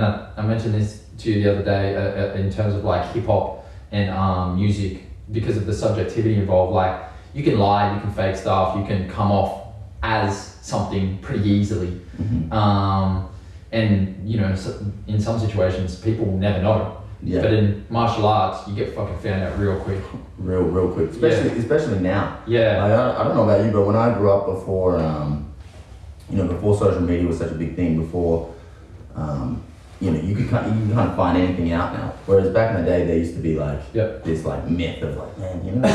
I mentioned this to you the other day in terms of like hip hop and music, because of the subjectivity involved. Like you can lie, you can fake stuff, you can come off as something pretty easily. And you know, so in some situations people will never know. Yeah. But in martial arts, you get fucking found out real quick. Real quick. Especially now. Yeah. I don't know about you, but when I grew up before, you know, before social media was such a big thing, before, you know, you can kind of find anything out now. Whereas back in the day, there used to be like this like myth of like, man, you know,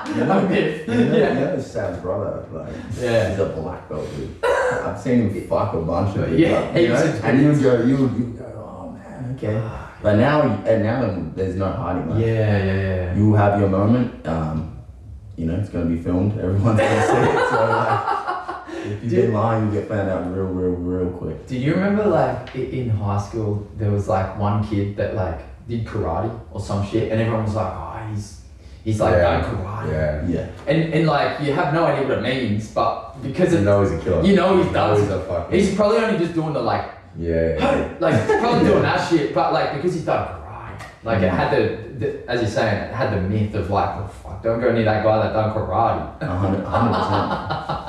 you know Sav's brother, like he's a black belt, dude. I've seen him fuck a bunch of people, you know? And you would go, oh man, okay. But now there's no hiding. Like, you have your moment. You know, it's gonna be filmed. Everyone's gonna see it. So like, if you've been lying, you get found out real quick. Do you remember like in high school there was like one kid that like did karate or some shit, and everyone was like, oh, he's like done karate. Yeah. And like you have no idea what it means, but because you know he's a killer. You know he's done. He's a fucking. He's probably only just doing the like. Like probably doing that shit, but like because he's done karate, like it had the as you're saying, it had the myth of like, oh fuck, don't go near that guy that done karate. 100%.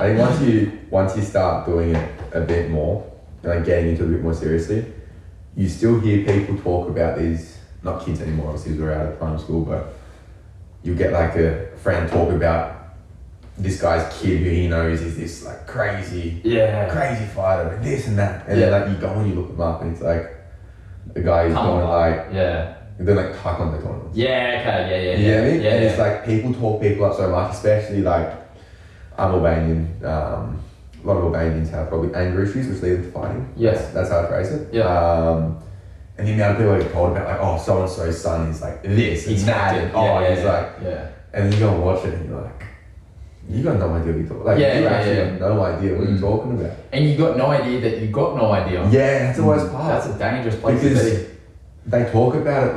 I think once you start doing it a bit more, like getting into it a bit more seriously, you still hear people talk about these, not kids anymore, obviously we're out of primary school, but you get like a friend talk about this guy's kid who he knows is this like crazy fighter and this and that, and then like you go and you look him up and it's like the guy who's going like they're like taekwondo tournaments. You know what I mean? And it's like people talk people up so much, especially like I'm Albanian. A lot of Albanians have probably anger issues which lead to fighting. Yes, that's how I phrase it. And the amount of people I get told about like, oh, so and so's son is like this, he's mad, and he's like, and then you go and watch it and you're like, you got no idea what you're talking about. Like, you actually have no idea what you're talking about. And you got no idea that you got no idea. Yeah, that's the worst part. That's a dangerous place to be. They talk about it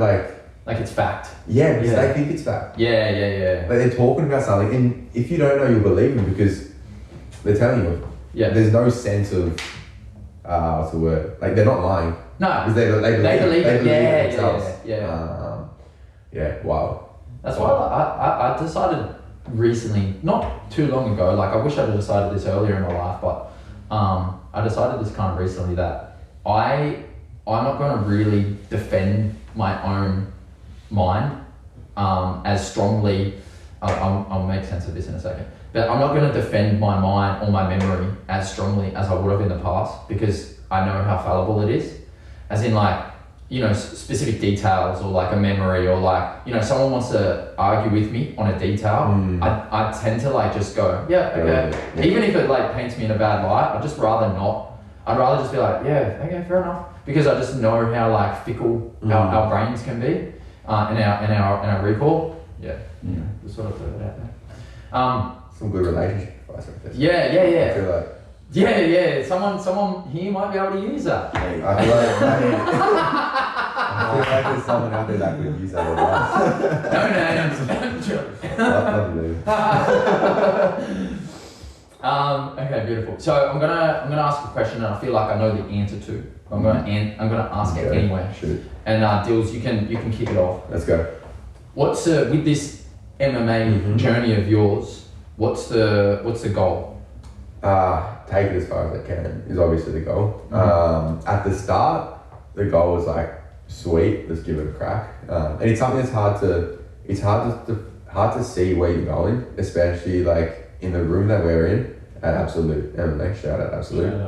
like it's fact. Yeah, because they think it's fact. Yeah. But they're talking about something, and if you don't know, you'll believe them because they're telling you. Yeah. There's no sense of, what's the word? Like, they're not lying. No. Because they believe it. Yeah. Wow. That's why I decided recently, not too long ago, like I wish I'd have decided this earlier in my life, but I decided this kind of recently that I'm not going to really defend my own mind as strongly. I'll make sense of this in a second, but I'm not going to defend my mind or my memory as strongly as I would have in the past, because I know how fallible it is, as in like, you know, specific details or like a memory, or like, you know, someone wants to argue with me on a detail, I tend to like just go, even if it like paints me in a bad light, I'd rather just be like, okay, fair enough, because I just know how like fickle our brains can be, and our recall. Just sort of throw that out there. Some good relationship advice right there. Yeah. I feel like. Yeah. Someone here might be able to use that. I feel like there's someone out there that could use that advice. Okay, beautiful. So I'm gonna ask a question, and I feel like I know the answer to. I'm gonna ask it anyway. Shoot. And Dills, you can kick it off. Let's go. What's with this MMA journey of yours? What's the goal? Take it as far as I can is obviously the goal. At the start, the goal was like, sweet, let's give it a crack. And it's something that's hard to hard to see where you're going, especially like in the room that we're in at Absolute MMA. Shout out Absolute.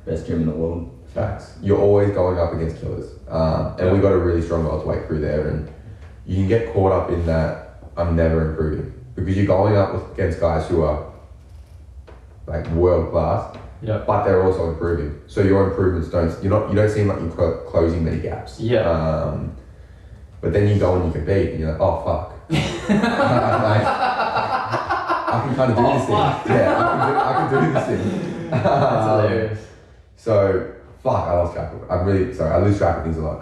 Best gym in the world. Facts. You're always going up against killers, and we got a really strong welterweight crew there, and you can get caught up in that. I'm never improving because you're going up against guys who are like world class. Yeah. But they're also improving. So your improvements you don't seem like you're closing many gaps. Yeah. But then you go and you compete and you're like, oh fuck. Like, I can kind of do this thing. Yeah, I can do this thing. That's hilarious. So fuck, I lost track of it. I'm really sorry, I lose track of things a lot.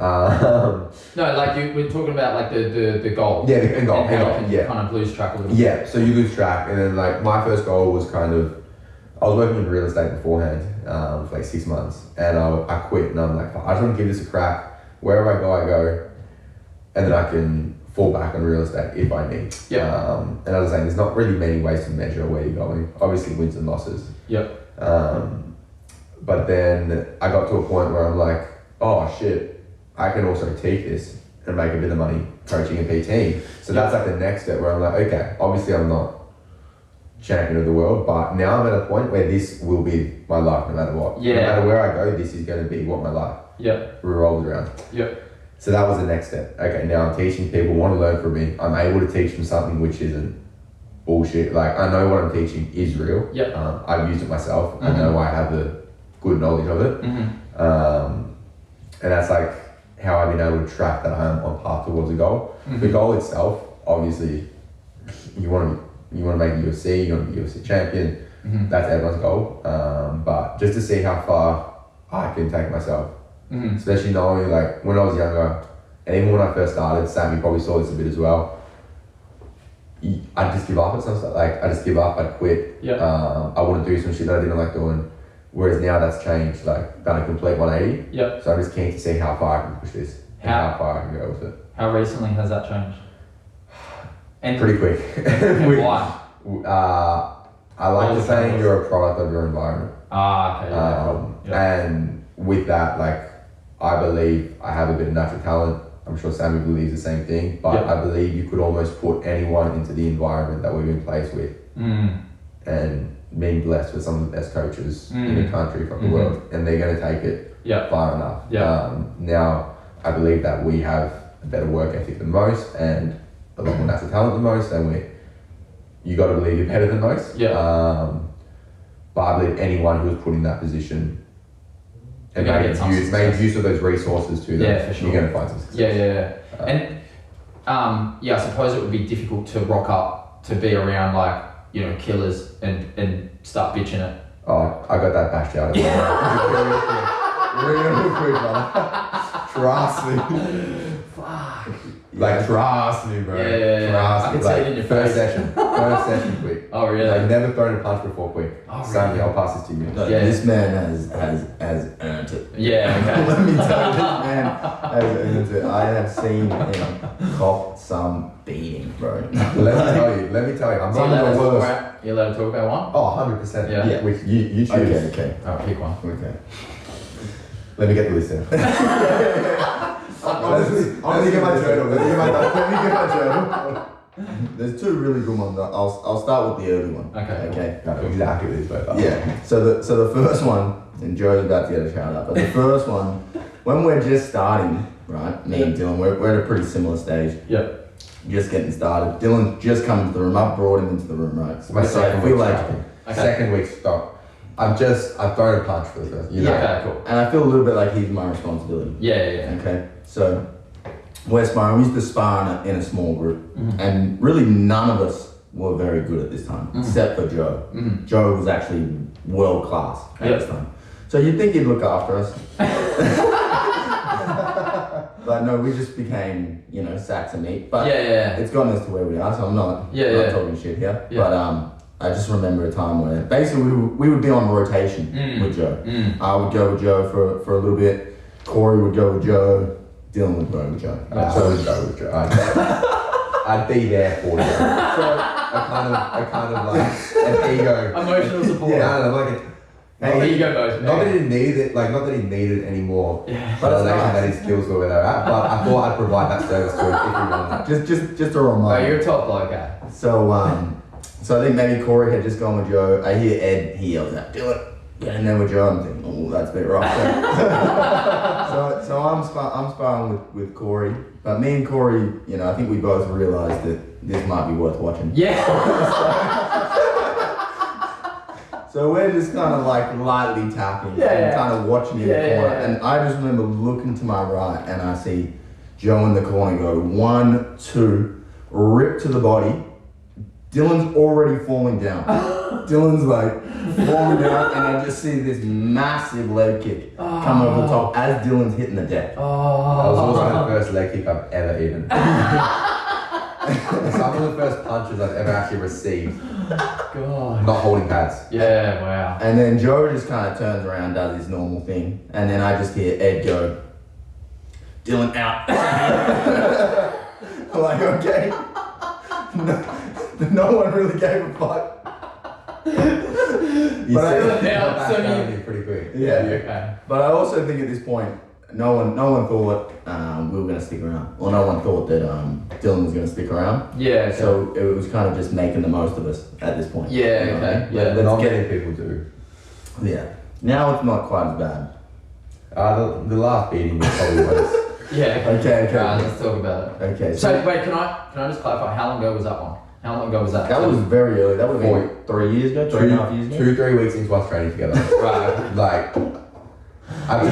No, like we're talking about like the goal. Yeah, the end goal. And how you can kind of lose track a little bit. Yeah, so you lose track, and then like my first goal was kind of, I was working in real estate beforehand for like 6 months, and I quit, and I'm like, I just want to give this a crack. Wherever I go, and then I can fall back on real estate if I need. Yeah. And as I was saying, there's not really many ways to measure where you're going. Obviously, wins and losses. Yep. But then I got to a point where I'm like, oh shit, I can also teach this and make a bit of money coaching and PTing. So that's like the next step where I'm like, okay, obviously I'm not champion of the world, but now I'm at a point where this will be my life no matter what. Yeah. No matter where I go, this is going to be what my life revolves around. Yep. So that was the next step. Okay, now I'm teaching people, want to learn from me. I'm able to teach them something which isn't bullshit. Like, I know what I'm teaching is real. Yep. I've used it myself. I know I have the good knowledge of it. And that's like how I've been able to track that I'm on path towards a goal. The goal itself, obviously, you want to make UFC, you want to be UFC champion. That's everyone's goal. But just to see how far I can take myself, especially knowing like when I was younger, and even when I first started, Sam, you probably saw this a bit as well. I'd just give up at some stuff. Like I just give up, I'd quit. I wouldn't do some shit that I didn't like doing. Whereas now that's changed, like done a complete 180. So I'm just keen to see how far I can push this, and how far I can go with it. How recently has that changed? And pretty quick. And why? I like to say you're a product of your environment. Okay. And with that, like I believe I have a bit of natural talent. I'm sure Sammy believes the same thing, but I believe you could almost put anyone into the environment that we've been placed with, and being blessed with some of the best coaches in the country, from the world, and they're going to take it far enough. Now, I believe that we have a better work ethic than most, and a lot more natural talent than most, and you got to believe you're better than most. But I believe anyone who was put in that position and made use of those resources to them, for sure. you're going to find some success. And I suppose it would be difficult to rock up to be around like, you know, killers and start bitching it. Oh, I got that bashed out of me. Real quick, brother. Trust me. Fuck. Like, trust me, bro. Trust I me. can see it in your First face. session quick. Oh, really? Like, never thrown a punch before quick. Oh, really? Sammy, I'll pass this to you. No, this man has earned it. Yeah, okay. Let me tell you, this man has earned it. I have seen him cop some beating, bro. Let me tell you, I'm not the worst. You allowed to talk about one? Oh, 100%. Yeah. Which you choose. Okay. Alright, pick one. Okay. Let me get the list in. Let me get my journal. There's two really good ones. I'll start with the early one. Okay. I know exactly what these both are. Yeah. So the first one, and Joe's about to get a shout out, but the first one, when we're just starting, right? Me and Dylan, we're at a pretty similar stage. Just getting started. Dylan just come into the room. I brought him into the room, right? My second week. Okay. Second week stop. I've thrown a punch for the first. Okay, cool. And I feel a little bit like he's my responsibility. Yeah. Okay. So we're sparring. We used to spar in a small group, and really none of us were very good at this time, except for Joe. Joe was actually world class at this time. So you'd think he'd look after us. But no, we just became, sacks of meat. But it's gotten us to where we are, so I'm not talking shit here. But I just remember a time where basically we would be on rotation with Joe. I would go with Joe for a little bit. Corey would go with Joe. Dylan would go with Joe. So would go with Joe. I'd be there for Joe. So I kind of like an ego. Emotional support. Yeah, like Not There you go, boys. Not that he needed it, like not that he needed any more Yeah. validation that his skills were where they're at, but I thought I'd provide that service to him if he wanted that. Just a Oh, reminder. you're a top bloke, eh? So I think maybe Corey had just gone with Joe. I hear Ed, he yells out, "Do it!" Get in there with Joe. I'm thinking, oh, that's a bit rough. so I'm sparring with Corey, but me and Corey, you know, I think we both realised that this might be worth watching. Yeah. So we're just kind of like lightly tapping Yeah, and yeah. kind of watching in the Yeah, corner. yeah. And I just remember looking to my right and I see Joe in the corner go 1, 2, rip to the body. Dylan's already falling down. Dylan's like falling down and I just see this massive leg kick come over the top as Dylan's hitting the deck. That was also the first leg kick I've ever eaten. Some of the first punches I've ever actually received, God. not holding pads. Yeah, wow. And then Joe just kind of turns around, does his normal thing, and then I just hear Ed go, "Dylan out." I'm like, okay. No one really gave a fuck. You But I see don't it know, back so down you- on you pretty quick. Yeah. Okay. But I also think at this point, no one thought we were going to stick around. Or no one thought that Dylan was going to stick around. Yeah, okay. So it was kind of just making the most of us at this point. Yeah, You know what I okay. mean? Yeah, Not Let's many get, people do. yeah. Now it's not quite as bad. The last beating was probably worse. Yeah. Okay. Let's talk about it. Okay, So wait, can I just clarify? How long ago was that one? How long ago was that? that was very early. That would have been 3 years ago, 3.5 years ago. 2-3 weeks into us training together. Right. Like,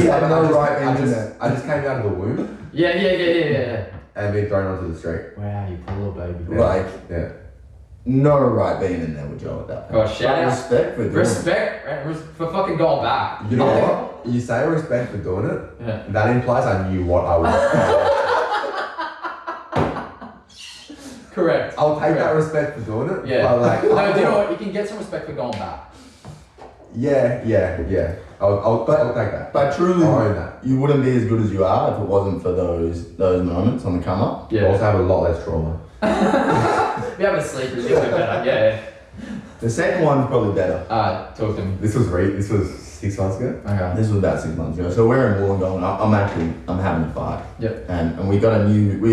He had no right I internet. just came out of the womb Yeah. and been thrown onto the street. Wow, you poor little baby. Yeah. Like, Yeah. no right being in there with Joe at that point. Oh, shout But out. respect for doing it. Respect for fucking going back. You know what? You say respect for doing it. Yeah. That implies I knew what I was. Correct. I'll take that Correct. respect for doing it. Yeah. But like, No, do you know what? You can get some respect for going back. Yeah. I'll take that. But truly, I'll own that. you wouldn't be as good as you are if it wasn't for those moments on the come up. I also have a lot less trauma. If you have a sleep, you'll get better. Yeah. The second one's probably better. Talk to me. This was 6 months ago. Okay. This was about 6 months ago. So we're in Wollongong. I'm having a fight. Yep. And we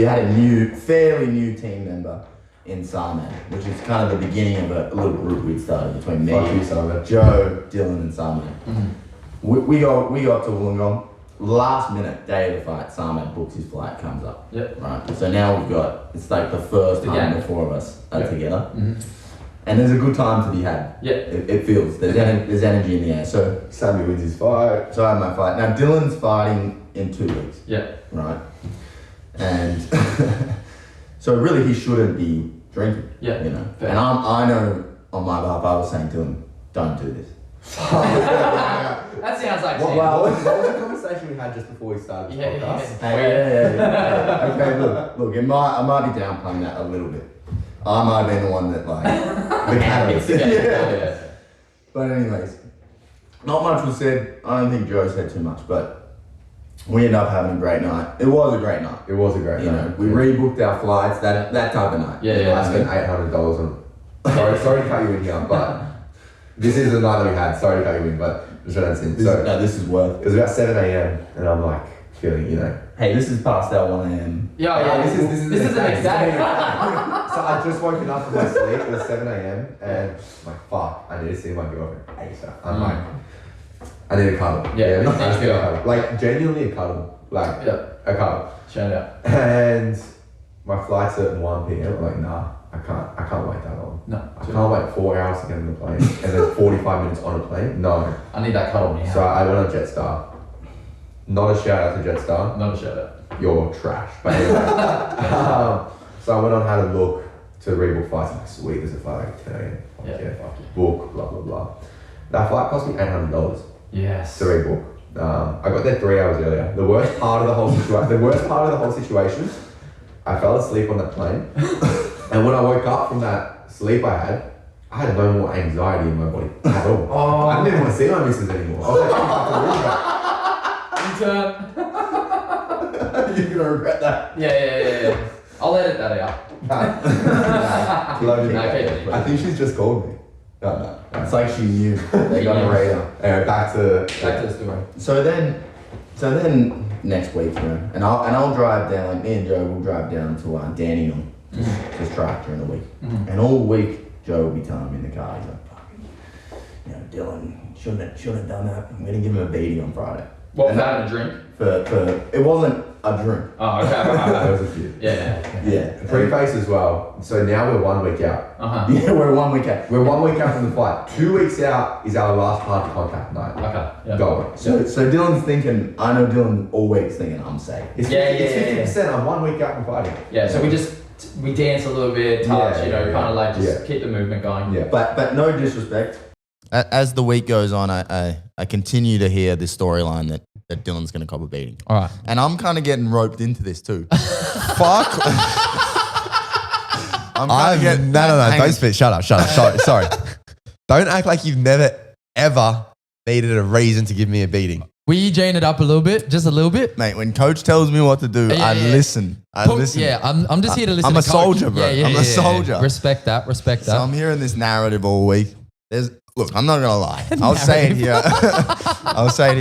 had a fairly new team member in Sarman, which is kind of the beginning of a little group we'd started between me, Fuck you, Simon. Joe, Dylan, and Sarman. Mm-hmm. We got up to Wollongong. Last minute, day of the fight, Sarman books his flight, comes up. Yep. Right. So now it's like the first time Again. the four of us are Yep. together. Mm-hmm. And there's a good time to be had. Yeah. It feels. There's energy in the air. So Sammy wins his fight. I had my fight. Now Dylan's fighting in 2 weeks. Yeah. Right. And so really he shouldn't be drinking. Yeah. You know. Fair. And I know on my behalf I was saying to him, don't do this. That sounds like What was the conversation we had just before we started this podcast? Yeah. Okay, look, I might be downplaying that a little bit. I might have been the one that the catalyst. Yeah. But anyways, not much was said. I don't think Joe said too much, but we ended up having a great night. It was a great night. It was a great You night. know, we rebooked our flights, that type of night. Yeah. I spent $800 on. Sorry to cut you in here, but this is the night that we had. Sorry to cut you in, but just that's in. So This is worth it was about 7 a.m. and I'm like feeling, Hey, this is past our 1 a.m. Yeah. This is the next day. So I just woken up from my sleep. It was 7 a.m. and I'm like, fuck, I need to see my girlfriend ASAP. I'm like, I need a cuddle. Yeah, I just need a yeah. cuddle. Like genuinely a cuddle. Like a cuddle. Shout out. And my flight's at 1 p.m. I'm like, nah, I can't wait that long. No. I can't wait 4 hours to get on the plane and then 45 minutes on a plane. No. I need that cuddle now. So I went on Jetstar. Not a shout out to Jetstar. Not a shout out. You're trash. But anyway. So I went on, had a look to rebook flights. I'm like, sweet, there's a flight like 10 a.m. Yeah. Fuck it. Book, blah, blah, blah. That flight cost me $800 Yes. to rebook. I got there 3 hours earlier. The worst part of the whole situation, I fell asleep on that plane. And when I woke up from that sleep I had no more anxiety in my body at all. Oh. I didn't even want to see my missus anymore. I was like, Intern. You're gonna regret that. Yeah. I'll edit that out. Love you. Okay. I think she's just called me. No. It's like she knew. They got a radar. Anyway, back to the story. So then next week, you know, and I'll drive down. Like me and Joe will drive down to Dandenong just track during the week, and all week Joe will be telling me in the car, he's like, "Fucking, you know, Dylan shouldn't have done that. I'm gonna give him a beating on Friday." What, for having a drink? For it wasn't a drink. Oh, okay. there was a few. Yeah. Preface as well. So now we're 1 week out. Yeah, we're 1 week out. We're 1 week out from the fight. 2 weeks out is our last hard contact night. Okay. Yeah. Go. So Dylan's thinking, I know Dylan all week's thinking I'm safe. It's 50%. I'm 1 week out from fighting. Yeah, so we dance a little bit, touch, kind of like just keep the movement going. Yeah. But no disrespect. As the week goes on, I continue to hear this storyline that Dylan's going to cop a beating. All right. And I'm kind of getting roped into this too. Fuck. No, don't spit. Shut up. Sorry. Don't act like you've never, ever needed a reason to give me a beating. Were you jaying it up a little bit? Just a little bit? Mate, when coach tells me what to do, I listen. I listen. Yeah, I'm just here to listen I'm to a coach. soldier, bro. I'm a soldier. Respect that. So I'm hearing this narrative all week. Look, I'm not going to lie. I'll say it here.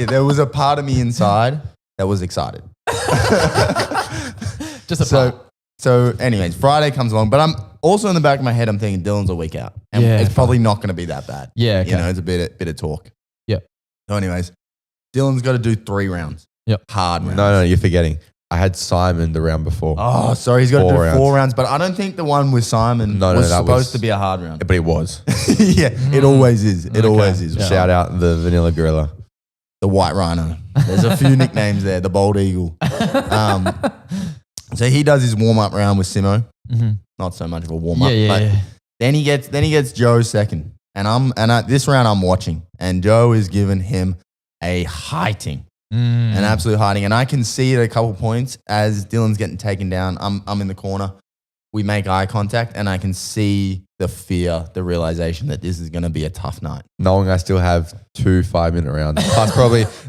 There was a part of me inside that was excited. Just a part. So anyways, Friday comes along, but I'm also in the back of my head, I'm thinking Dylan's a week out. And it's probably not going to be that bad. Yeah, okay. You know, it's a bit of talk. Yeah. So anyways, Dylan's got to do 3 rounds. Yep. Hard rounds. No, you're forgetting. I had Simon the round before. Oh, sorry. He's got to do 4 rounds. rounds, but I don't think the one with Simon was supposed to be a hard round. But it was. Yeah, it always is. It always is. Yeah. Shout out the Vanilla Gorilla. The White Rhino. There's a few nicknames there. The Bald Eagle. So he does his warm-up round with Simo. Mm-hmm. Not so much of a warm-up. Yeah. Then he gets Joe second. And this round I'm watching. And Joe is giving him a highting. An absolute hiding. And I can see it at a couple points as Dylan's getting taken down. I'm in the corner. We make eye contact and I can see the fear, the realization that this is going to be a tough night. Knowing I still have 2 5-minute rounds. Plus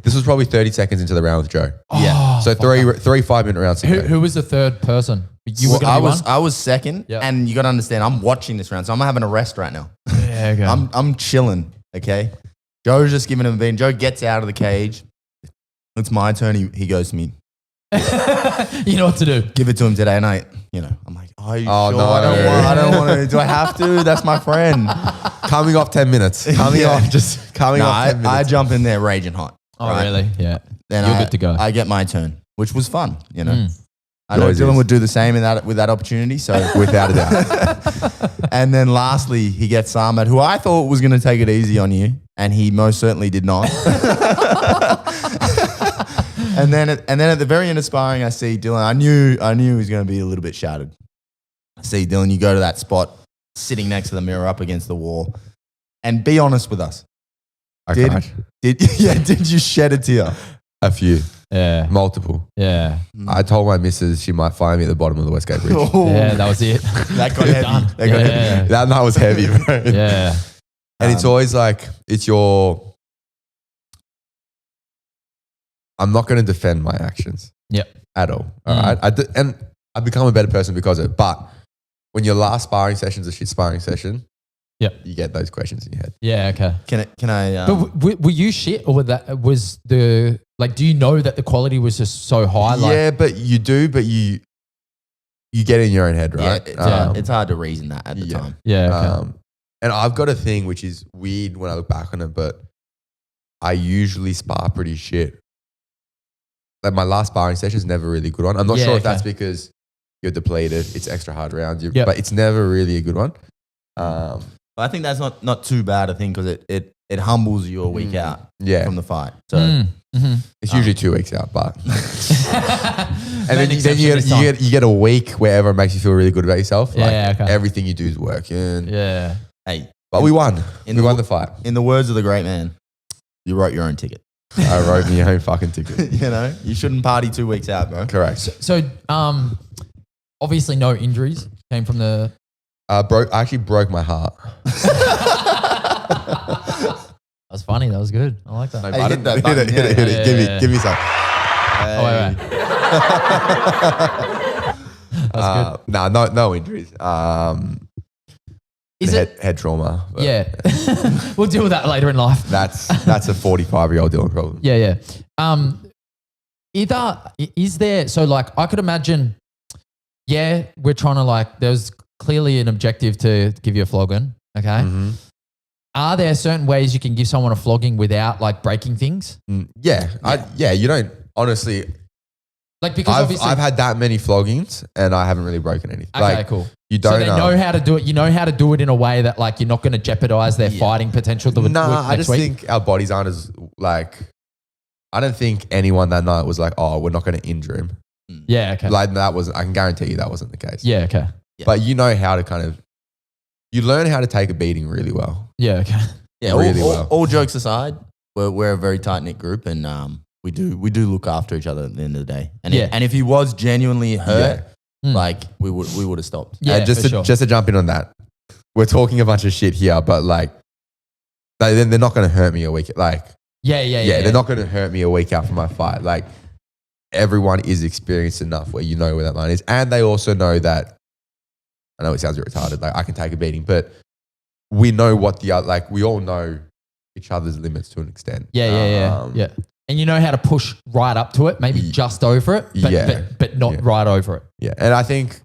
this was probably 30 seconds into the round with Joe. Yeah. So three 5-minute rounds. Who was the third person? You were I was second, and you got to understand, I'm watching this round, so I'm having a rest right now. Yeah, okay. I'm chilling, okay? Joe's just giving him a beat. Joe gets out of the cage. It's my turn. He goes to me. You know what to do. Give it to him today, and I'm like, are you sure? No, I don't want to. Do I have to? That's my friend. Coming off 10 minutes. Coming off 10 minutes. I jump in there raging hot. Oh, right? Really? Yeah. Then you're good to go. I get my turn, which was fun, you know. I know Dylan would do the same with that opportunity, so without a doubt. And then lastly, he gets Ahmed, who I thought was going to take it easy on you, and he most certainly did not. And then at the very end of sparring, I see Dylan. I knew he was going to be a little bit shattered. I see Dylan. You go to that spot, sitting next to the mirror, up against the wall, and be honest with us. Cried. Did you shed a tear? A few. Yeah. Multiple. Yeah. I told my missus she might find me at the bottom of the Westgate Bridge. Yeah, that was it. That got heavy. That night was heavy, bro. Yeah. And it's always like, I'm not going to defend my actions. Yep. At all. All right. And I've become a better person because of it. But when your last sparring session's a shit sparring session, you get those questions in your head. Yeah. Okay. Can I? But were you shit, or was the do you know that the quality was just so high? But you do. But you get in your own head, right? It's hard to reason that at the time. Yeah. Okay. And I've got a thing which is weird when I look back on it, but I usually spar pretty shit. Like my last sparring session is never really a good one. I'm not sure if that's because you're depleted. It's extra hard rounds, but it's never really a good one. But I think that's not too bad a thing because it humbles you a week out from the fight. So it's usually 2 weeks out, but and then you get a week where everyone makes you feel really good about yourself. Everything you do is working. Yeah. Hey, but we won. We won the fight. In the words of the great man, you wrote your own ticket. I wrote me your own fucking ticket. You know, you shouldn't party 2 weeks out, bro. Correct. So obviously no injuries came from the. I actually broke my heart. That was funny. That was good. I like that. Hey, hit that button. Hit it. Give me some. Oh, wait. That's good. No injuries. Is it head trauma. But Yeah. We'll deal with that later in life. That's a 45-year-old Dylan problem. Yeah. Is there, so like I could imagine, we're trying to like, there's clearly an objective to give you a flogging, okay? Mm-hmm. Are there certain ways you can give someone a flogging without like breaking things? Yeah. You don't, honestly, like because I've had that many floggings and I haven't really broken anything. Okay, cool. You don't so they know how to do it. You know how to do it in a way that like you're not going to jeopardize their fighting potential. I just think our bodies aren't as like, I don't think anyone that night was like, oh, we're not going to injure him. Yeah, okay. Like I can guarantee you that wasn't the case. Yeah, okay. But you know how to you learn how to take a beating really well. Yeah, okay. Yeah, really all jokes aside, we're a very tight-knit group and we do look after each other at the end of the day. And if he was genuinely hurt, like we would have stopped. Yeah, just to jump in on that. We're talking a bunch of shit here, but like they're not going to hurt me a week. Like they're not going to hurt me a week after my fight. Like everyone is experienced enough where you know where that line is, and they also know that. I know it sounds retarded. Like I can take a beating, but we know what we all know each other's limits to an extent. Yeah. And you know how to push right up to it, maybe just over it, but not right over it. Yeah. And I think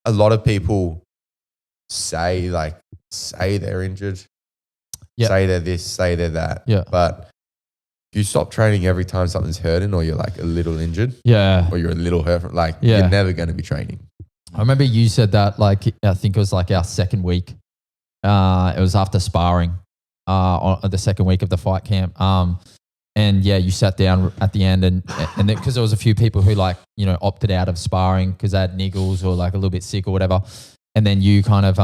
a lot of people say they're injured, say they're this, say they're that. Yeah. But if you stop training every time something's hurting or you're like a little injured or you're a little hurt from you're never going to be training. I remember you said that like, I think it was like our second week. It was after sparring on the second week of the fight camp. And you sat down at the end and because there was a few people who like, opted out of sparring because they had niggles or like a little bit sick or whatever. And then you kind of,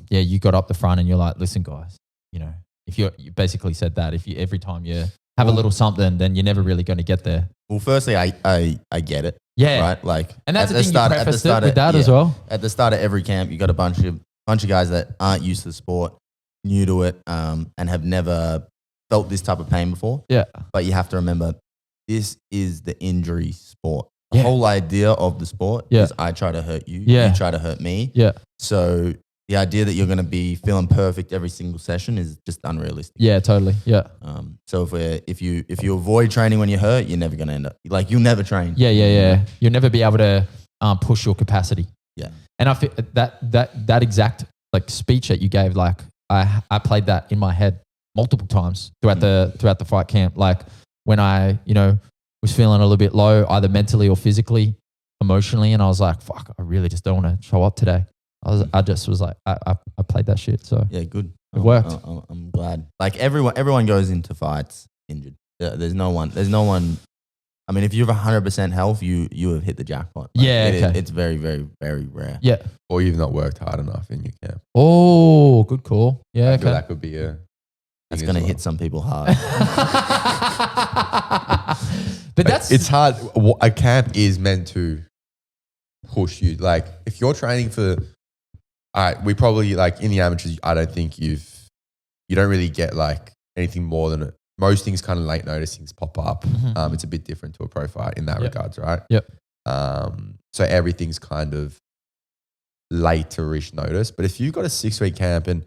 you got up the front and you're like, listen guys, if you basically said that if you, every time you have a little something, then you're never really going to get there. Well, firstly, I get it. Yeah. Right. Like, and that's the thing, you prefaced it with that as well. At the start of every camp, you got a bunch of guys that aren't used to the sport, new to it, and have never felt this type of pain before. Yeah. But you have to remember, this is the injury sport. The whole idea of the sport is I try to hurt you, you try to hurt me. Yeah. So the idea that you're going to be feeling perfect every single session is just unrealistic. Yeah, totally. Yeah. So if you avoid training when you're hurt, you're never going to end up you'll never train. Yeah. You'll never be able to push your capacity. Yeah. And I feel that exact like speech that you gave, like I played that in my head multiple times throughout the fight camp. Like when I was feeling a little bit low, either mentally or physically, emotionally, and I was like, fuck, I really just don't want to show up today. I just was like, I played that shit. So yeah, good. It worked. I'm glad. Like everyone goes into fights injured. There's no one. I mean, if you have 100% health, you have hit the jackpot. Like, it's very, very, very rare. Yeah. Or you've not worked hard enough in your camp. Oh, good call. Yeah, I feel that could be that's going to hit some people hard. But it's hard. A camp is meant to push you. Like if you're training for, all right, we probably like in the amateurs, I don't think you don't really get like anything more than it. Most things kind of late notice things pop up. Mm-hmm. It's a bit different to a pro fight in that regards, right? Yep. So everything's kind of later-ish notice. But if you've got a 6-week camp and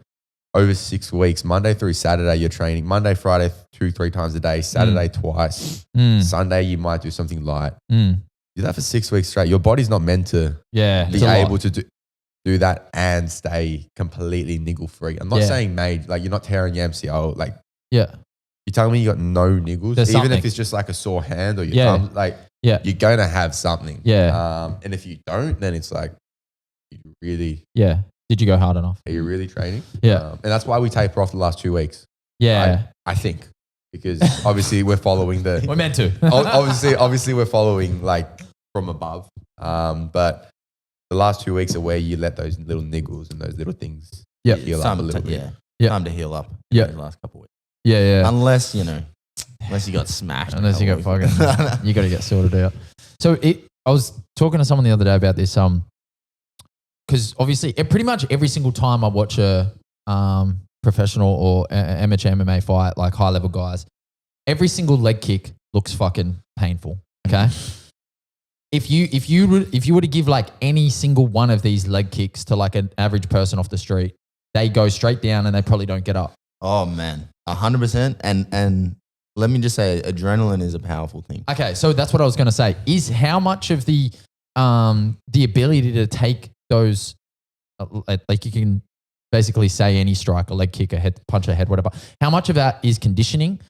over 6 weeks, Monday through Saturday, you're training. Monday, Friday, 2-3 times a day. Saturday, twice. Sunday, you might do something light. Do that for 6 weeks straight. Your body's not meant to be able to do that and stay completely niggle-free. I'm not saying major, like you're not tearing your MCL. Like, you telling me you got no niggles? There's even something. if it's just like a sore hand or your thumb, like you're going to have something. Yeah. And if you don't, then it's like, you really... Yeah. Did you go hard enough? Are you really training? Yeah. And that's why we taper off the last 2 weeks. Yeah. I think. Because obviously we're following the... We're meant to. obviously we're following like from above. But the last 2 weeks are where you let those little niggles and those little things heal up a little bit. Yeah. Time to heal up in the last couple of weeks. Yeah. Unless you got smashed. Unless you got fucking... you got to get sorted out. So I was talking to someone the other day about this, because obviously pretty much every single time I watch a professional or amateur MMA fight, like high level guys, every single leg kick looks fucking painful. Okay. if you were to give like any single one of these leg kicks to like an average person off the street, they go straight down and they probably don't get up. Oh man, 100%. And let me just say, adrenaline is a powerful thing. Okay, so that's what I was going to say. Is how much of the ability to take those, like you can basically say any strike, a leg kick, a head punch, a head, whatever. How much of that is conditioning?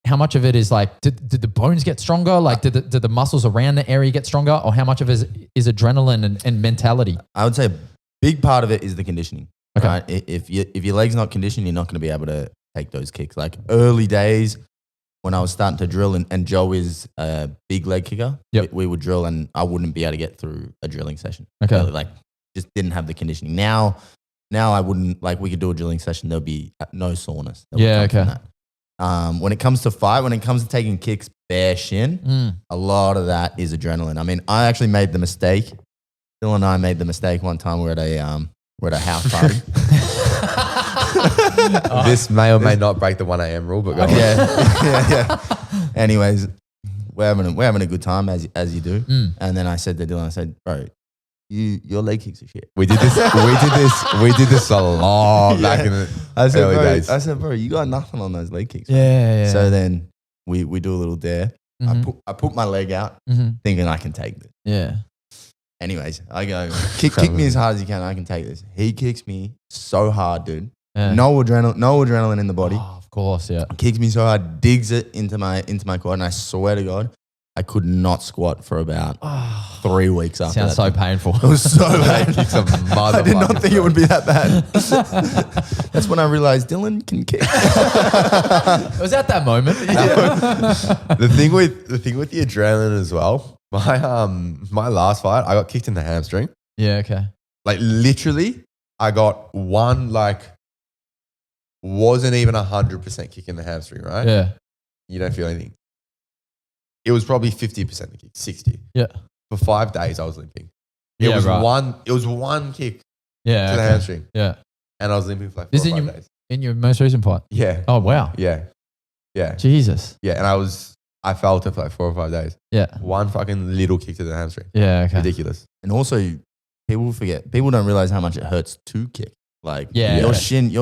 How much of it is like, did the bones get stronger? Like, did the muscles around the area get stronger? Or how much of it is adrenaline and mentality? I would say a big part of it is the conditioning. Okay. Right? If your leg's not conditioned, you're not going to be able to take those kicks. Like early days when I was starting to drill, and Joe is a big leg kicker, Yep. we would drill and I wouldn't be able to get through a drilling session. Okay. Like just didn't have the conditioning. Now I wouldn't, like we could do a drilling session, there'll be no soreness. that would Yeah, come from okay. that. When it comes to fight, when it comes to taking kicks bare shin, a lot of that is adrenaline. I mean, I actually made the mistake. Dylan and I made the mistake one time. We're at a house party. This may or may not break the 1 a.m. rule, but go on. yeah. Anyways, we're having a good time as you do. And then I said to Dylan, I said, bro, your leg kicks are shit. We did this a lot back in the early days. I said, bro, you got nothing on those leg kicks. Yeah. So then we do a little dare. I put my leg out, thinking I can take this. Yeah. Anyways, I go, kick me as hard as you can. I can take this. He kicks me so hard, dude. Yeah. No adrenaline in the body. Oh, of course, yeah. Kicks me so hard, digs it into my quad, and I swear to God, I could not squat for about 3 weeks after Sounds that. so painful. It was so bad. I did not think it would be that bad. That's when I realized Dylan can kick. Was that that moment? The thing with the adrenaline as well. My last fight, I got kicked in the hamstring. Yeah, okay. Like literally, I got one wasn't even 100% kick in the hamstring, right? Yeah. You don't feel anything. It was probably 50% the kick, 60. Yeah. For 5 days, I was limping. It was one kick Yeah. to the hamstring, Yeah. and I was limping for like 4 This or in 5 your days. in your most recent fight? Yeah, Oh wow. yeah, Jesus. yeah. And I felt it for like 4 or 5 days. Yeah. One fucking little kick to the hamstring. Yeah. Okay. Ridiculous. And also, people don't realize how much it hurts to kick. Like Yeah. your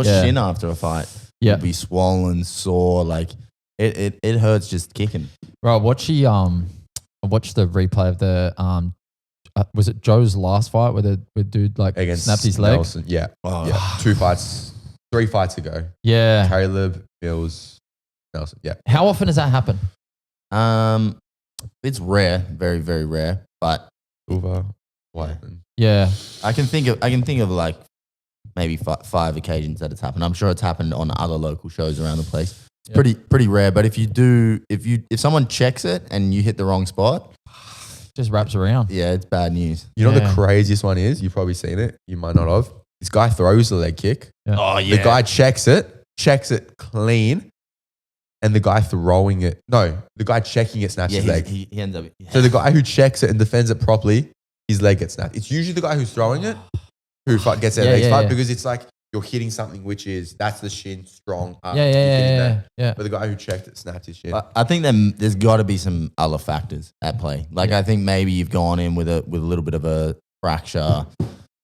Yeah. shin after a fight will be swollen, sore. Like it hurts just kicking. Bro, I watched the replay of the was it Joe's last fight where the dude like Against snapped his leg? Nelson. Yeah. Oh. Yeah. 3 fights ago. Yeah. Caleb, Mills, Nelson. Yeah. How often does that happen? It's rare, very very rare. But Uva, Whiteman. Yeah. I can think of like maybe 5 occasions that it's happened. I'm sure it's happened on other local shows around the place. It's pretty rare. But if someone checks it and you hit the wrong spot, Just wraps around. yeah, it's bad news. You know what Yeah. the craziest one is? You've probably seen it. You might not have. This guy throws the leg kick. Yeah. Oh yeah. The guy checks it clean, and the guy checking it snaps yeah, his leg. he ends up. So the guy who checks it and defends it properly, his leg gets snapped. It's usually the guy who's throwing it who gets their legs fucked because it's like you're hitting something which is, that's the shin strong up. You're hitting that. Yeah. But the guy who checked it snapped his shin. I think there's got to be some other factors at play. Like I think maybe you've gone in with a little bit of a fracture.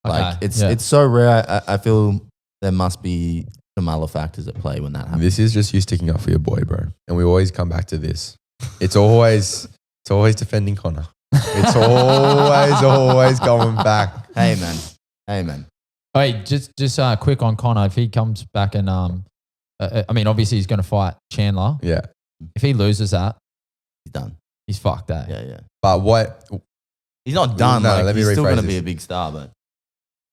Like it's so rare. I feel there must be some other factors at play when that happens. This is just you sticking up for your boy, bro. And we always come back to this. It's always defending Connor. It's always going back. Hey man. Hey, just quick on Connor. If he comes back and I mean, obviously he's going to fight Chandler. Yeah. If he loses that, He's done. he's fucked. That. Yeah. But what He's not done. No, like, let me he's still rephrase going to this. be a big star, but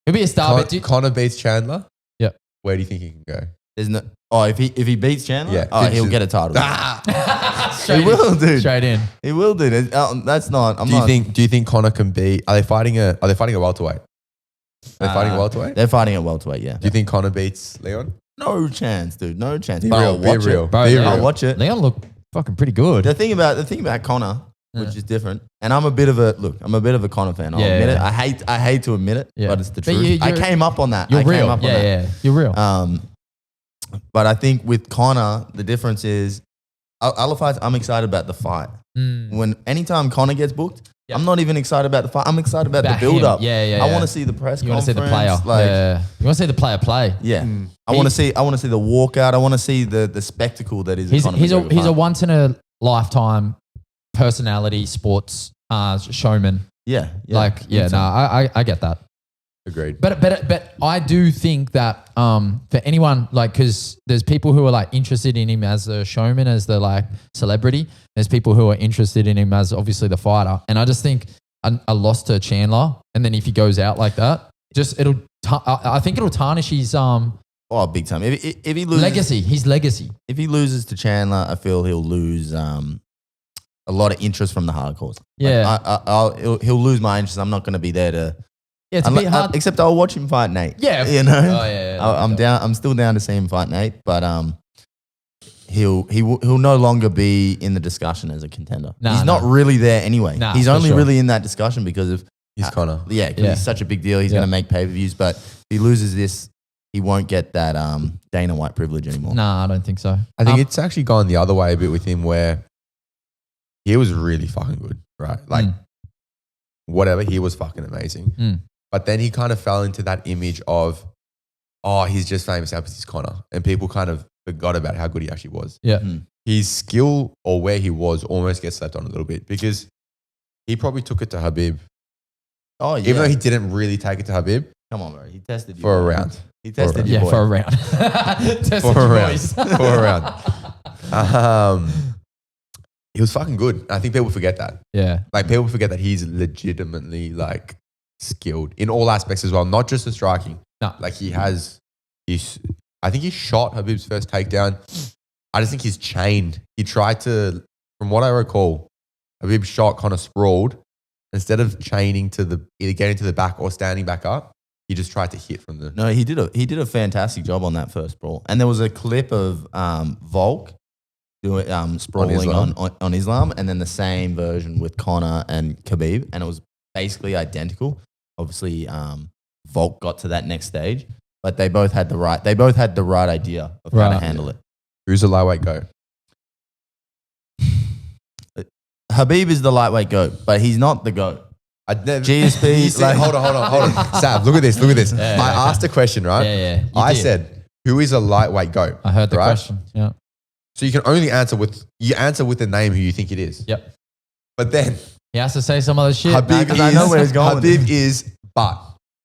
He'll be a star. Connor beats Chandler? Yep. Where do you think he can go? there's no. Oh, if he beats Chandler, Yeah. he'll get a title. Straight He will, dude. Straight in. He will, dude. That's not. Do you think Connor can beat? Are they fighting a welterweight? They're fighting a welterweight. They're fighting at welterweight. Yeah. Do you think Connor beats Leon? No chance, dude. No chance. Be But real, I'll be watch real. it. Bro, Be yeah. I'll real. watch it. Leon look fucking pretty good. The thing about Connor, which is different, and I'm a bit of a Connor fan. I'll Yeah, admit it. yeah. I hate to admit it, Yeah. but it's the But truth. I you're- came up on that. You're I real. came up on that. Yeah. You're real. But I think with Connor, the difference is other fights. I'm excited about the fight. Mm. Anytime Connor gets booked, Yeah. I'm not even excited about the fight. I'm excited about the build up. Yeah. I want to see the press You want conference. to see the player. Like, yeah. You want to see the player play. Yeah. I want to see the walkout. I want to see the spectacle that is. He's a once in a lifetime personality, sports showman. Yeah. I get that. Agreed. But I do think that for anyone, like, because there's people who are like interested in him as a showman, as the like celebrity. There's people who are interested in him as obviously the fighter. And I just think a loss to Chandler, and then if he goes out like that, I think it'll tarnish his big time. If he loses his legacy. If he loses to Chandler, I feel he'll lose a lot of interest from the hardcores. Yeah, he'll lose my interest. I'm not going to be there to. Yeah, it's a bit hard. Except I'll watch him fight Nate. Yeah, you know. Oh yeah. I'm still down to see him fight Nate, but he'll no longer be in the discussion as a contender. He's not really there anyway. He's only really in that discussion because of he's Connor. Yeah, because he's such a big deal. He's going to make pay-per-views, but if he loses this, he won't get that Dana White privilege anymore. Nah, I don't think so. I think it's actually gone the other way a bit with him, where he was really fucking good, right? Like whatever, he was fucking amazing. But then he kind of fell into that image of, he's just famous because he's Connor. And people kind of forgot about how good he actually was. Yeah. His skill or where he was almost gets slept on a little bit because he probably took it to Habib. Oh, yeah. Even though he didn't really take it to Habib. Come on, bro. He tested you. For a round. He tested you. Yeah, for a round. Tested for a you round. boys. For a round. He was fucking good. I think people forget that. Yeah. Like people forget that he's legitimately like skilled in all aspects as well, not just the striking. No. Like I think he shot Habib's first takedown. I just think he's chained. He tried to, from what I recall, Habib shot kind of sprawled. Instead of chaining to either getting to the back or standing back up, he just tried to hit from the. No, he did a fantastic job on that first brawl. And there was a clip of Volk doing sprawling on Islam, and then the same version with Connor and Khabib, and it was basically identical. Obviously, Volk got to that next stage, but they both had the right idea of how to handle it. Who's the lightweight GOAT? Habib is the lightweight GOAT, but he's not the GOAT. GSP. Hold on. Sav, look at this. Yeah, I asked a question, right? Yeah. I said, who is a lightweight GOAT? I heard the question. Yeah. So you can only answer with the name who you think it is. Yep. But then he has to say some other shit. Habib I know where he's going. Habib is but.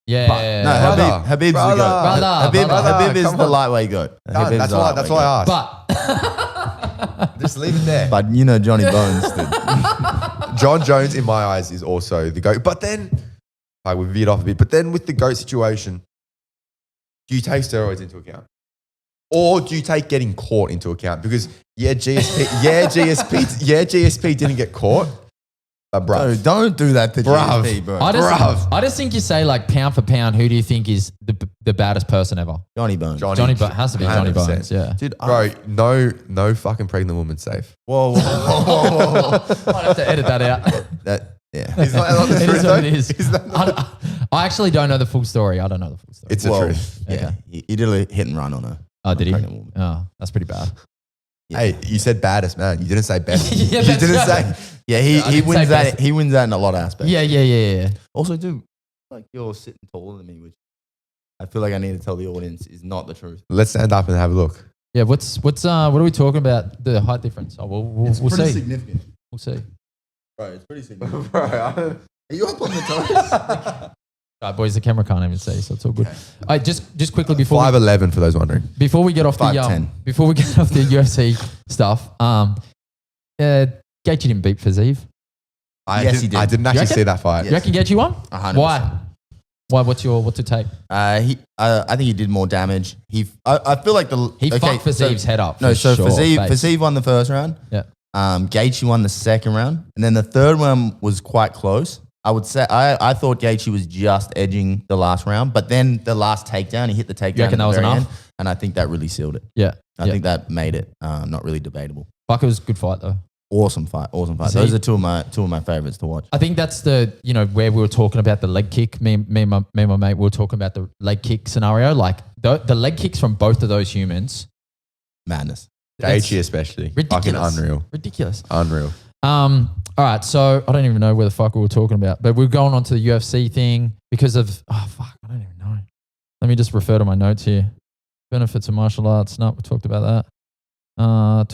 Yeah. No, Habib's the GOAT. Habib is the lightweight GOAT. That's why I asked. But just leave it there. But you know Johnny Bones did. John Jones, in my eyes, is also the GOAT. But then, we veered off a bit. But then with the GOAT situation, do you take steroids into account? Or do you take getting caught into account? Because GSP didn't get caught. But bruv. No, don't do that to GSP, bro. I just think you say like pound for pound, who do you think is the baddest person ever? Johnny Bones. Johnny Bones has to be 100%. Johnny Bones. Yeah, dude. Bro, no fucking pregnant woman safe. Whoa. Might have to edit that out. Yeah. Is that the truth, though? It is. I actually don't know the full story. I don't know the full story. It's the truth. Yeah. Okay. He did a hit and run on her. Oh, did he? Pregnant woman. Oh, that's pretty bad. Yeah. Hey, you said baddest, man. You didn't say best. Yeah, you didn't right. say. Yeah, he wins that. He wins that in a lot of aspects. Yeah. Also, dude, like you're sitting taller than me, which I feel like I need to tell the audience is not the truth. Let's stand up and have a look. Yeah, what are we talking about? The height difference? Oh, we'll see. Significant. We'll see. Bro, it's pretty significant. Bro, Are you up on the toes? All right, boys, the camera can't even see, so it's all good. All right, just quickly before 5'11" for those wondering. Before we get off the 5'10". Before we get off the UFC stuff, Gaethje didn't beat Fiziev. Yes, he did. I didn't actually see that fight. You reckon Gaethje won? 100%. Why? What's your take? I think he did more damage. I feel like he fucked Fiziev's head up. Fiziev won the first round. Yeah. Gaethje won the second round, and then the third one was quite close. I would say I thought Gaethje was just edging the last round, but then the last takedown, he hit the takedown. You reckon that was enough? End, and I think that really sealed it. Yeah. I think that made it not really debatable. Fuck, it was a good fight though. Awesome fight. Those are two of my favorites to watch. I think that's where we were talking about the leg kick. Me and my mate, we were talking about the leg kick scenario. Like the leg kicks from both of those humans. Madness. Gaethje especially. Ridiculous. Fucking unreal. Ridiculous. Unreal. All right, so I don't even know where the fuck we were talking about, but we're going on to the UFC thing because of, I don't even know. Let me just refer to my notes here. Benefits of martial arts. No, we talked about that. I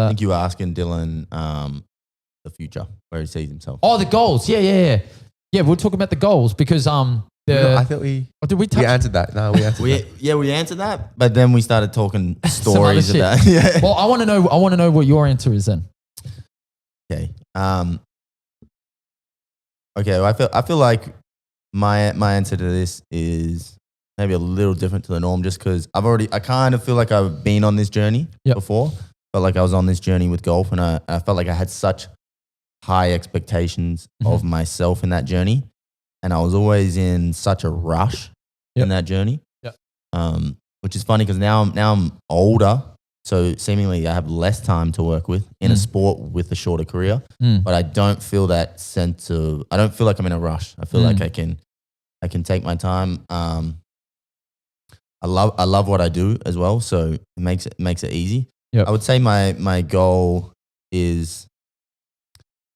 think you were asking Dylan the future, where he sees himself. Oh, the goals. Yeah. Yeah, we're talking about the goals because I thought we answered that. No, we answered that. Yeah, we answered that, but then we started talking stories about. Yeah. Well, I want to know what your answer is then. Okay. Okay. Well, I feel like my answer to this is maybe a little different to the norm, just because I kind of feel like I've been on this journey before. Felt like I was on this journey with golf, and I felt like I had such high expectations of myself in that journey, and I was always in such a rush in that journey. Which is funny because now I'm older, so seemingly I have less time to work with in a sport with a shorter career. But I don't feel that sense of. I don't feel like I'm in a rush. I feel like I can take my time. I love what I do as well, so it makes it easy. I would say my goal is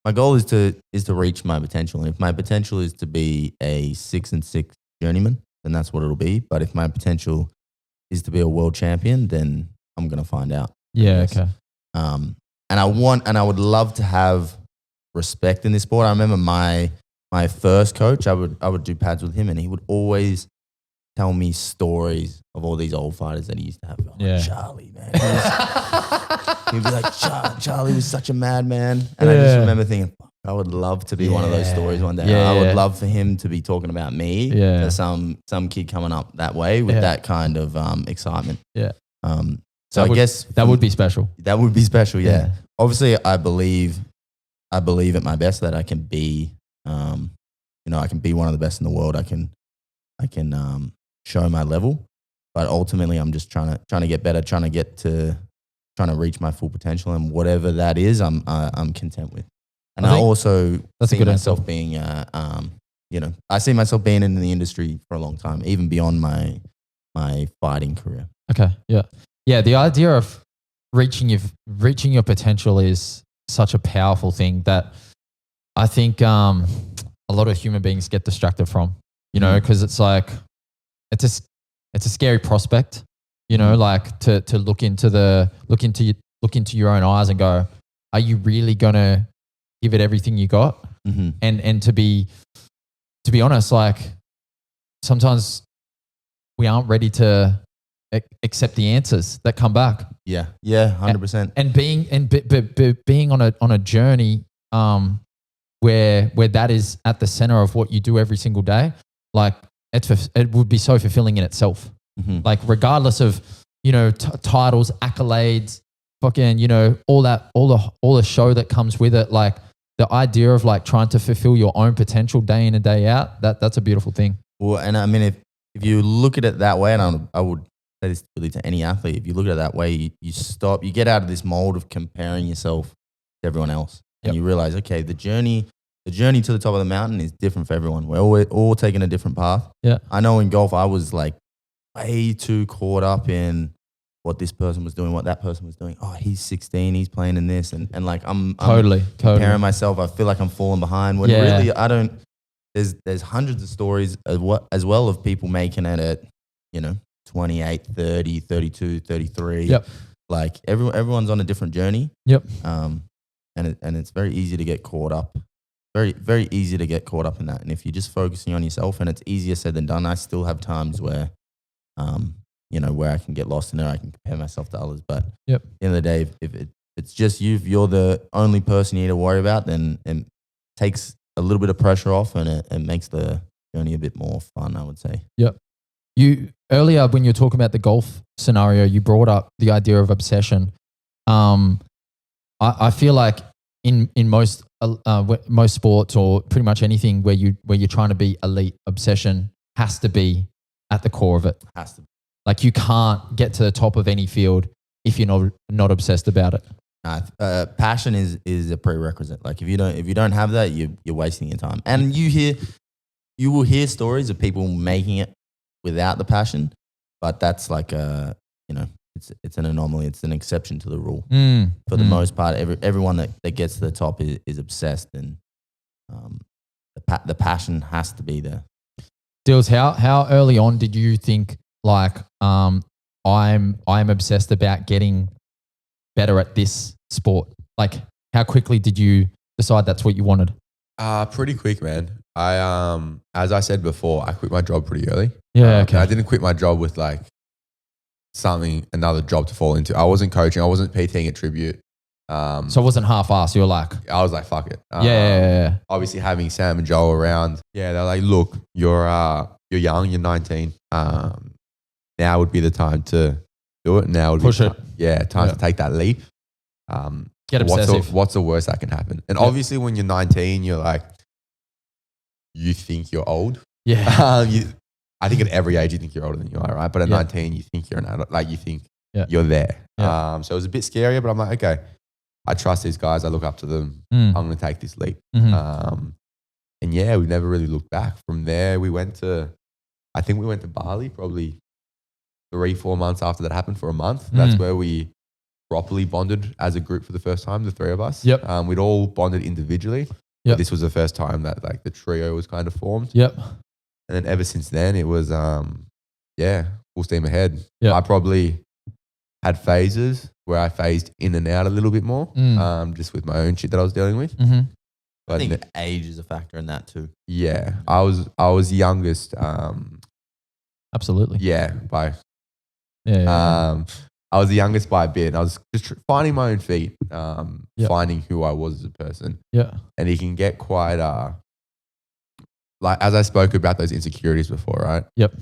to reach my potential, and if my potential is to be a 6-6 journeyman, then that's what it'll be. But if my potential is to be a world champion, then I'm gonna find out. Yeah. Okay. And I would love to have respect in this sport. I remember my first coach. I would do pads with him, and he would always tell me stories of all these old fighters that he used to have. Charlie, man. He'd be like, Charlie was such a madman. And I just remember thinking, I would love to be one of those stories one day. I would love for him to be talking about me to some kid coming up that way with that kind of excitement. Yeah. So I guess that would be special. That would be special, yeah. Obviously, I believe at my best that I can be, I can be one of the best in the world. I can show my level, but ultimately I'm just trying to get better, trying to reach my full potential, and whatever that is, I'm content with. And I also see myself being, I see myself being in the industry for a long time, even beyond my fighting career. Okay, yeah. The idea of reaching your potential is such a powerful thing that I think a lot of human beings get distracted from. Because it's like it's a scary prospect, like to look into your own eyes and go, are you really gonna give it everything you got? And to be honest, like sometimes we aren't ready to accept the answers that come back. Yeah, 100%. And being on a journey where that is at the center of what you do every single day. Like it would be so fulfilling in itself. Like regardless of titles, accolades, fucking all the show that comes with it. Like the idea of like trying to fulfill your own potential day in and day out. That's a beautiful thing. Well, and I mean if you look at it that way, and I would say this really to any athlete, if you look at it that way, you get out of this mold of comparing yourself to everyone else, and you realize, okay, the journey to the top of the mountain is different for everyone. We're all taking a different path. Yeah. I know in golf, I was like way too caught up in what this person was doing, what that person was doing. Oh, he's 16, he's playing in this. And like, I'm totally comparing myself. I feel like I'm falling behind when really I don't, there's hundreds of stories as well of people making it at, 28, 30, 32, 33. Yep. Like everyone's on a different journey. Yep. And it's very easy to get caught up. Very, very easy to get caught up in that. And if you're just focusing on yourself, and it's easier said than done, I still have times where, where I can get lost in there. I can compare myself to others. But at the end of the day, if it's just you, if you're the only person you need to worry about, then it takes a little bit of pressure off, and it makes the journey a bit more fun, I would say. Yep. You earlier, when you were talking about the golf scenario, you brought up the idea of obsession. I feel like in most sports, or pretty much anything where you're trying to be elite, obsession has to be at the core of it. Has to be. Like you can't get to the top of any field if you're not obsessed about it. Passion is a prerequisite. Like if you don't have that, you're wasting your time. And you will hear stories of people making it without the passion, but that's like it's an anomaly. It's an exception to the rule. For the Mm. most part, everyone that gets to the top is obsessed, and the passion has to be there. Dills, how early on did you think like I'm obsessed about getting better at this sport? Like how quickly did you decide that's what you wanted? Pretty quick, man. As I said before, I quit my job pretty early. Yeah, okay. I didn't quit my job with like another job to fall into. I wasn't coaching. I wasn't PTing at Tribute. So it wasn't half-assed. You were like, I was like, fuck it. yeah. Obviously having Sam and Joel around. Yeah, they're like, look, you're young, you're 19. Now would be the time to do it. Now would Push be it. time to take that leap. Get obsessive. What's the worst that can happen? And obviously when you're 19, you're like, you think you're old. Yeah. I think at every age you think you're older than you are, right? But at 19, you think you're an adult. Like you think you're there. Yeah. So it was a bit scarier, but I'm like, okay, I trust these guys. I look up to them. Mm. I'm going to take this leap. Mhm. And yeah, we never really looked back. From there, we went to Bali probably 3-4 months after that happened for a month. That's where we properly bonded as a group for the first time, the three of us. Yep. We'd all bonded individually. Yep. But this was the first time that like the trio was kind of formed. Yep. And then ever since then, it was, full steam ahead. Yep. I probably had phases where I phased in and out a little bit more, just with my own shit that I was dealing with. Mm-hmm. But I think age is a factor in that too. yeah, I was youngest. Absolutely. By Yeah. I was the youngest by a bit. And I was just finding my own feet, finding who I was as a person. Yeah. And it can get quite like as I spoke about those insecurities before, right? Yep.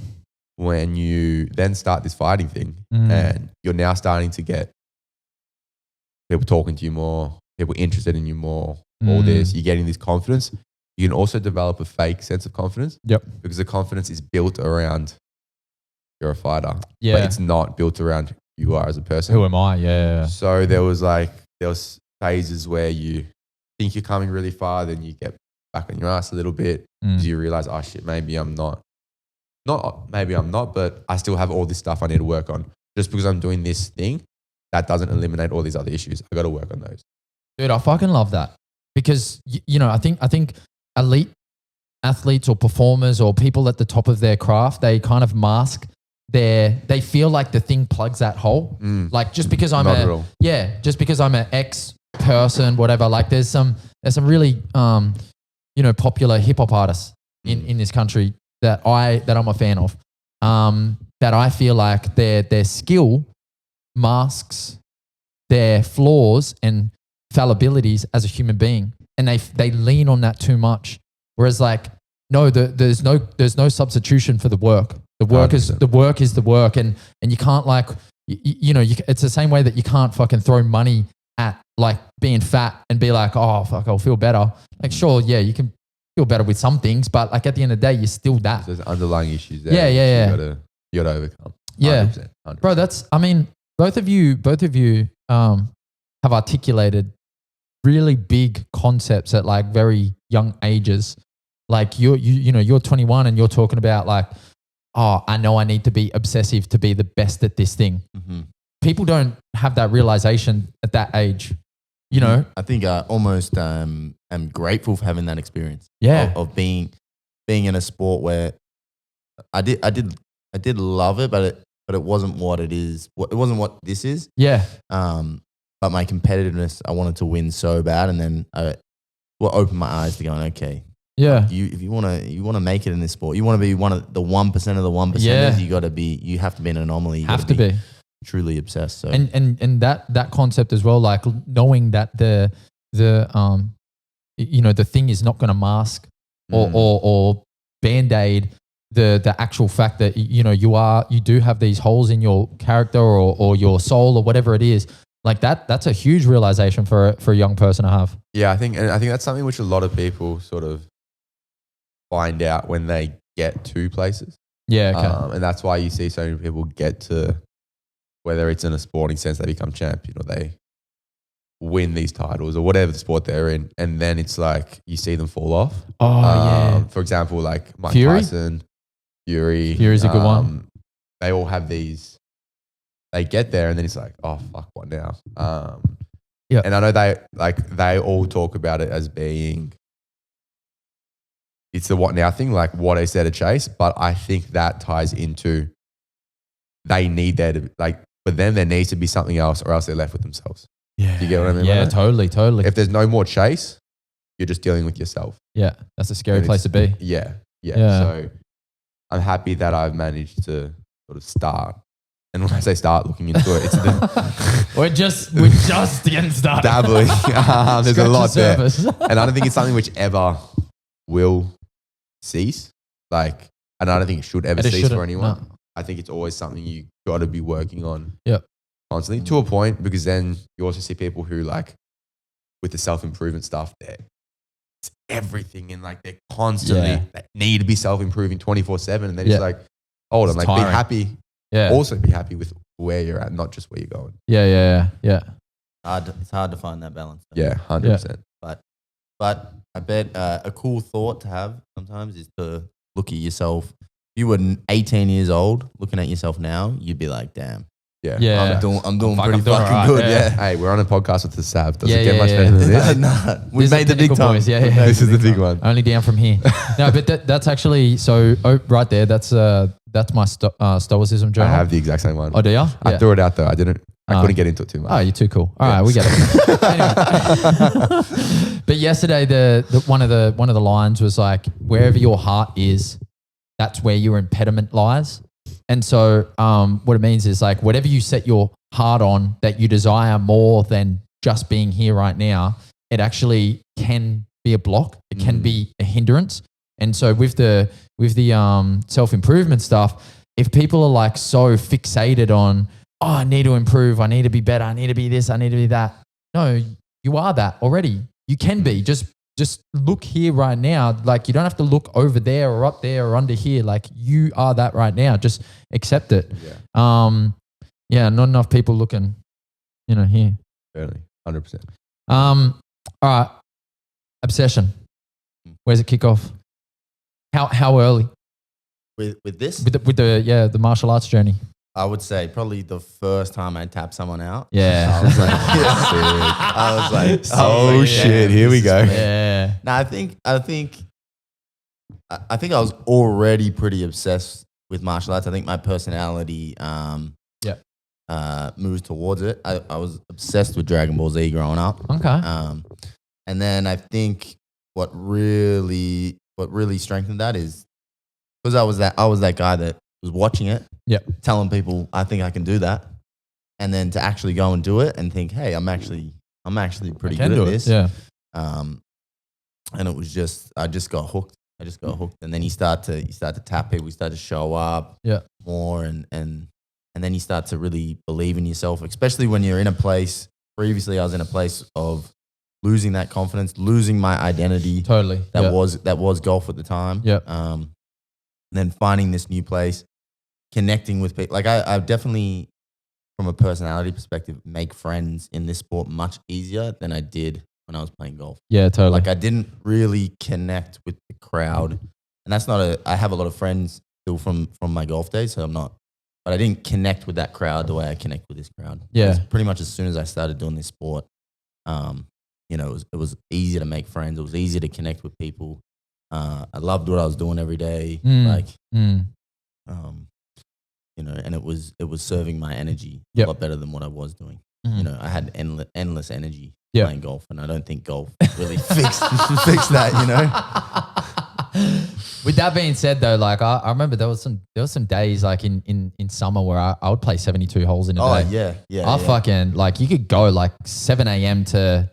When you then start this fighting thing and you're now starting to get people talking to you more, people interested in you more, all this, you're getting this confidence. You can also develop a fake sense of confidence. Yep. Because the confidence is built around you're a fighter. Yeah. But it's not built around who you are as a person. Who am I? Yeah. So there was phases where you think you're coming really far, then you get back on your ass a little bit because you realize, oh shit, maybe I'm not, but I still have all this stuff I need to work on. Just because I'm doing this thing, that doesn't eliminate all these other issues. I got to work on those. Dude, I fucking love that because, I think elite athletes or performers or people at the top of their craft, they kind of mask they feel like the thing plugs that hole. Like just because I'm just because I'm an ex person, whatever, like there's some really, popular hip hop artists in this country that I'm a fan of, that I feel like their skill masks their flaws and fallibilities as a human being. And they lean on that too much. Whereas like, no, there's no substitution for the work. The work 100%. is the work. And you can't like, it's the same way that you can't fucking throw money at like being fat and be like, oh fuck, I'll feel better. Like, sure. Yeah. You can feel better with some things, but like at the end of the day, you're still that. There's underlying issues there. Yeah. You gotta overcome. 100%, Yeah. 100%. Bro, both of you have articulated really big concepts at like very young ages. Like you're 21 and you're talking about like, oh, I know I need to be obsessive to be the best at this thing. Mm-hmm. People don't have that realization at that age, I think I almost am grateful for having that experience. Yeah. Of being in a sport where I did love it, but it wasn't what it is. It wasn't what this is. Yeah. But my competitiveness, I wanted to win so bad, and then opened my eyes to going, okay, yeah. if you want to make it in this sport, you want to be one of the 1% of the 1%. Yeah. You have to be an anomaly. You have to be truly obsessed. So and that concept as well, like knowing that the thing is not going to mask or band-aid the actual fact that you do have these holes in your character or your soul or whatever it is. Like that's a huge realization for a young person to have. Yeah, I think that's something which a lot of people sort of find out when they get to places. Yeah, okay. And that's why you see so many people get to, whether it's in a sporting sense, they become champion or they win these titles or whatever the sport they're in, and then it's like you see them fall off. Oh, yeah. For example, like Mike Fury? Tyson, Fury's a good one. They all have these they get there and then it's like, oh fuck, what now? Yeah. And I know they all talk about it as being, it's the what now thing, like what is there to chase. But I think that ties into they need there to, like, for them, there needs to be something else or else they're left with themselves. Yeah. Do you get what I mean? Yeah, totally. If there's no more chase, you're just dealing with yourself. Yeah. That's a scary place to be. Yeah. Yeah. So I'm happy that I've managed to sort of start. And when I say start looking into it, it's we're just getting started. dabbling. There's a lot there. And I don't think it's something which ever will cease. Like, and I don't think it should ever cease for anyone. No. I think it's always something you got to be working on constantly to a point, because then you also see people who, like, with the self-improvement stuff, it's everything, and like they're constantly they need to be self-improving 24/7, and then it's like, hold on, like tiring. Be happy. Yeah. Also be happy with where you're at, not just where you're going. Yeah. It's hard to find that balance. Yeah, 100%. But I bet a cool thought to have sometimes is to look at yourself. If you were 18 years old, looking at yourself now, you'd be like, damn. Yeah. I'm doing pretty fucking good. Yeah. Hey, we're on a podcast with the Sav. Does it get much better than this? Nah, we made the big time. Yeah. This is the big one. Only down from here. No, but that's actually, so right there, that's my stoicism journal. I have the exact same one. Oh, do you? I threw it out though. I couldn't get into it too much. Oh, you're too cool. All right, we get it. Anyway. But yesterday, the one of the lines was like, wherever your heart is, that's where your impediment lies. And so what it means is, like, whatever you set your heart on that you desire more than just being here right now, it actually can be a block. It can be a hindrance. And so with the self-improvement stuff, if people are like so fixated on, oh, I need to improve, I need to be better, I need to be this, I need to be that. No, you are that already. You can be. Just look here right now. Like, you don't have to look over there or up there or under here. Like, you are that right now. Just accept it. Yeah. Not enough people looking, here. Certainly, 100%. All right. Obsession. Where's it kick off? How early? With this? With the martial arts journey. I would say probably the first time I tapped someone out. Yeah. I was like, oh shit, here we go. Yeah. No, I think I was already pretty obsessed with martial arts. I think my personality moves towards it. I was obsessed with Dragon Ball Z growing up. Okay. And then I think what really strengthened that is because I was that guy that was watching it. Yep. Telling people I think I can do that, and then to actually go and do it and think, hey, I'm actually pretty good at this. Yeah. And it was just I just got hooked, and then you start to tap people, you start to show up more, and then you start to really believe in yourself, especially when you're in a place. Previously, I was in a place of losing that confidence, losing my identity. Totally. That was golf at the time. Yeah. And then finding this new place, connecting with people. Like I definitely, from a personality perspective, make friends in this sport much easier than I did when I was playing golf. Yeah, totally. Like I didn't really connect with the crowd. And that's I have a lot of friends still from my golf days, so but I didn't connect with that crowd the way I connect with this crowd. Yeah. Pretty much as soon as I started doing this sport, it was easy to make friends. It was easy to connect with people. I loved what I was doing every day. And it was serving my energy a lot better than what I was doing. I had endless energy playing golf, and I don't think golf really fixed that. With that being said, though, like I remember there was some days like in summer where I would play 72 holes in a day. Yeah. Fucking like you could go like 7 a.m. to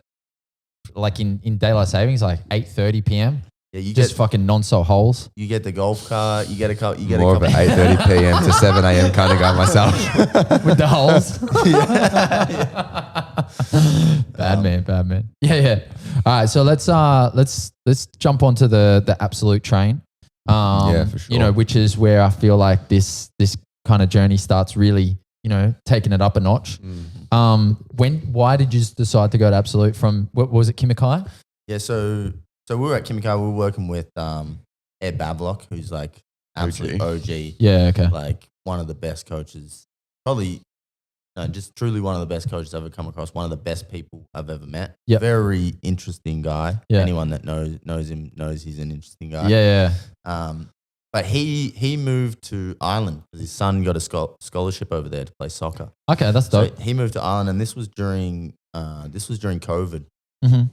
like in daylight savings like 8:30 p.m. Yeah, you just fucking non-stop holes. You get the golf cart. You get a couple. More of an 8:30 p.m. to 7 a.m. kind of guy myself. With the holes. Bad man. Yeah. All right, so let's jump onto the absolute train. For sure. Which is where I feel like this kind of journey starts really, taking it up a notch. Why did you decide to go to Absolute from, what was it, Kimikai? Yeah, so we were at Kimikai, we were working with Ed Bablock, who's like absolute OG. Yeah, okay. Like one of the best coaches, probably just truly one of the best coaches I've ever come across. One of the best people I've ever met. Yep. Very interesting guy. Yeah. Anyone that knows him knows he's an interesting guy. Yeah. But he moved to Ireland because his son got a scholarship over there to play soccer. Okay, that's dope. So he moved to Ireland, and this was during COVID. Mm-hmm.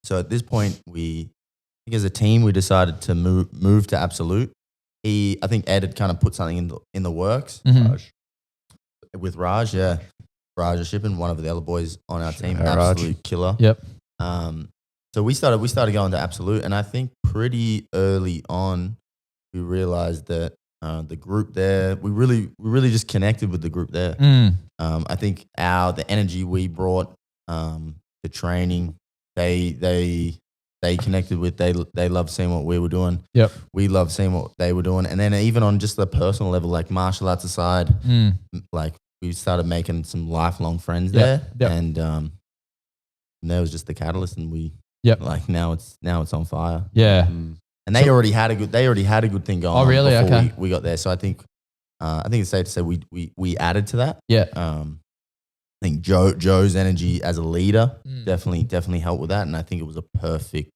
So at this point, I think as a team, we decided to move to Absolute. I think Ed had kind of put something in the works. Mm-hmm. With Raj, yeah. Raj Shippen, one of the other boys on our team, Raj. absolute killer. Yep. So we started going to Absolute, and I think pretty early on, we realized that the group there, we really just connected with the group there. I think the energy we brought to training, they connected with. They loved seeing what we were doing. Yep. We loved seeing what they were doing, and then even on just the personal level, like martial arts aside, like we started making some lifelong friends there, and that was just the catalyst, and like now it's on fire. Yeah. And they already had a good thing going. Oh, really? On before Okay. we got there, so I think it's safe to say we added to that. Yeah. I think Joe's energy as a leader definitely helped with that, and I think it was a perfect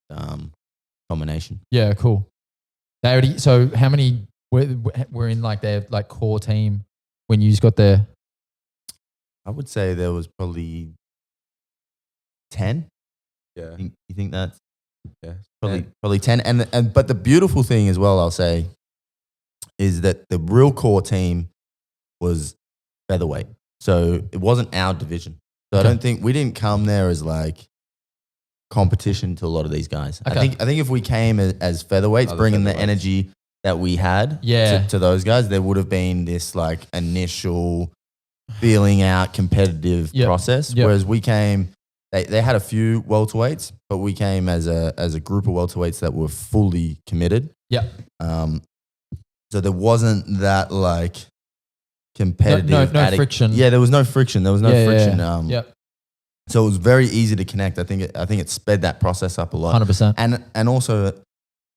combination. Yeah, cool. So how many were in like their like core team when you got there? I would say there was probably 10. Yeah. You think that's Yeah. probably 10, and but the beautiful thing as well, I'll say, is that the real core team was featherweight. So it wasn't our division. So I don't think we didn't come there as like competition to a lot of these guys. Okay. I think if we came as featherweights, bringing the energy that we had to those guys, there would have been this like initial feeling out competitive process. Yep. Whereas we came, they had a few welterweights, but we came as a group of welterweights that were fully committed. Yeah. So there wasn't that like competitive no friction. Yeah, there was no friction. There was no friction. Yeah. So it was very easy to connect. I think it sped that process up a lot. 100%. And also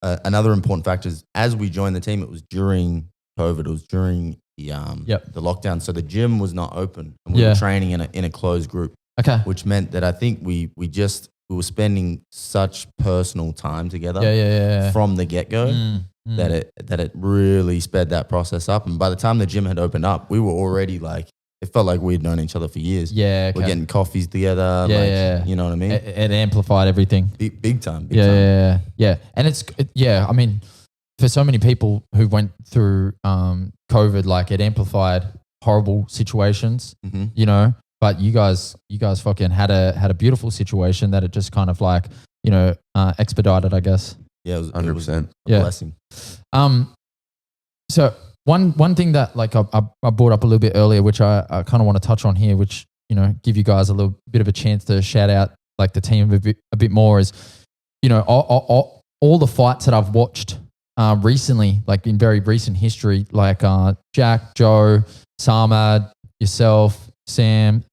another important factor is as we joined the team, it was during COVID. It was during the lockdown. So the gym was not open, and we were training in a closed group. Okay. Which meant that I think we were spending such personal time together from the get-go that it really sped that process up. And by the time the gym had opened up, we were already like, it felt like we had known each other for years. Yeah. Okay. We're getting coffees together. You know what I mean? It amplified everything. Big time. Yeah. And I mean, for so many people who went through COVID, like it amplified horrible situations, you know, but you guys fucking had a beautiful situation that it just kind of like, you know, expedited, I guess. Yeah, it was 100%. A blessing. So one thing that like I brought up a little bit earlier, which I kind of want to touch on here, which, you know, give you guys a little bit of a chance to shout out like the team a bit more is, you know, all the fights that I've watched recently, like in very recent history, like Jack, Joe, Samad, yourself, Sam,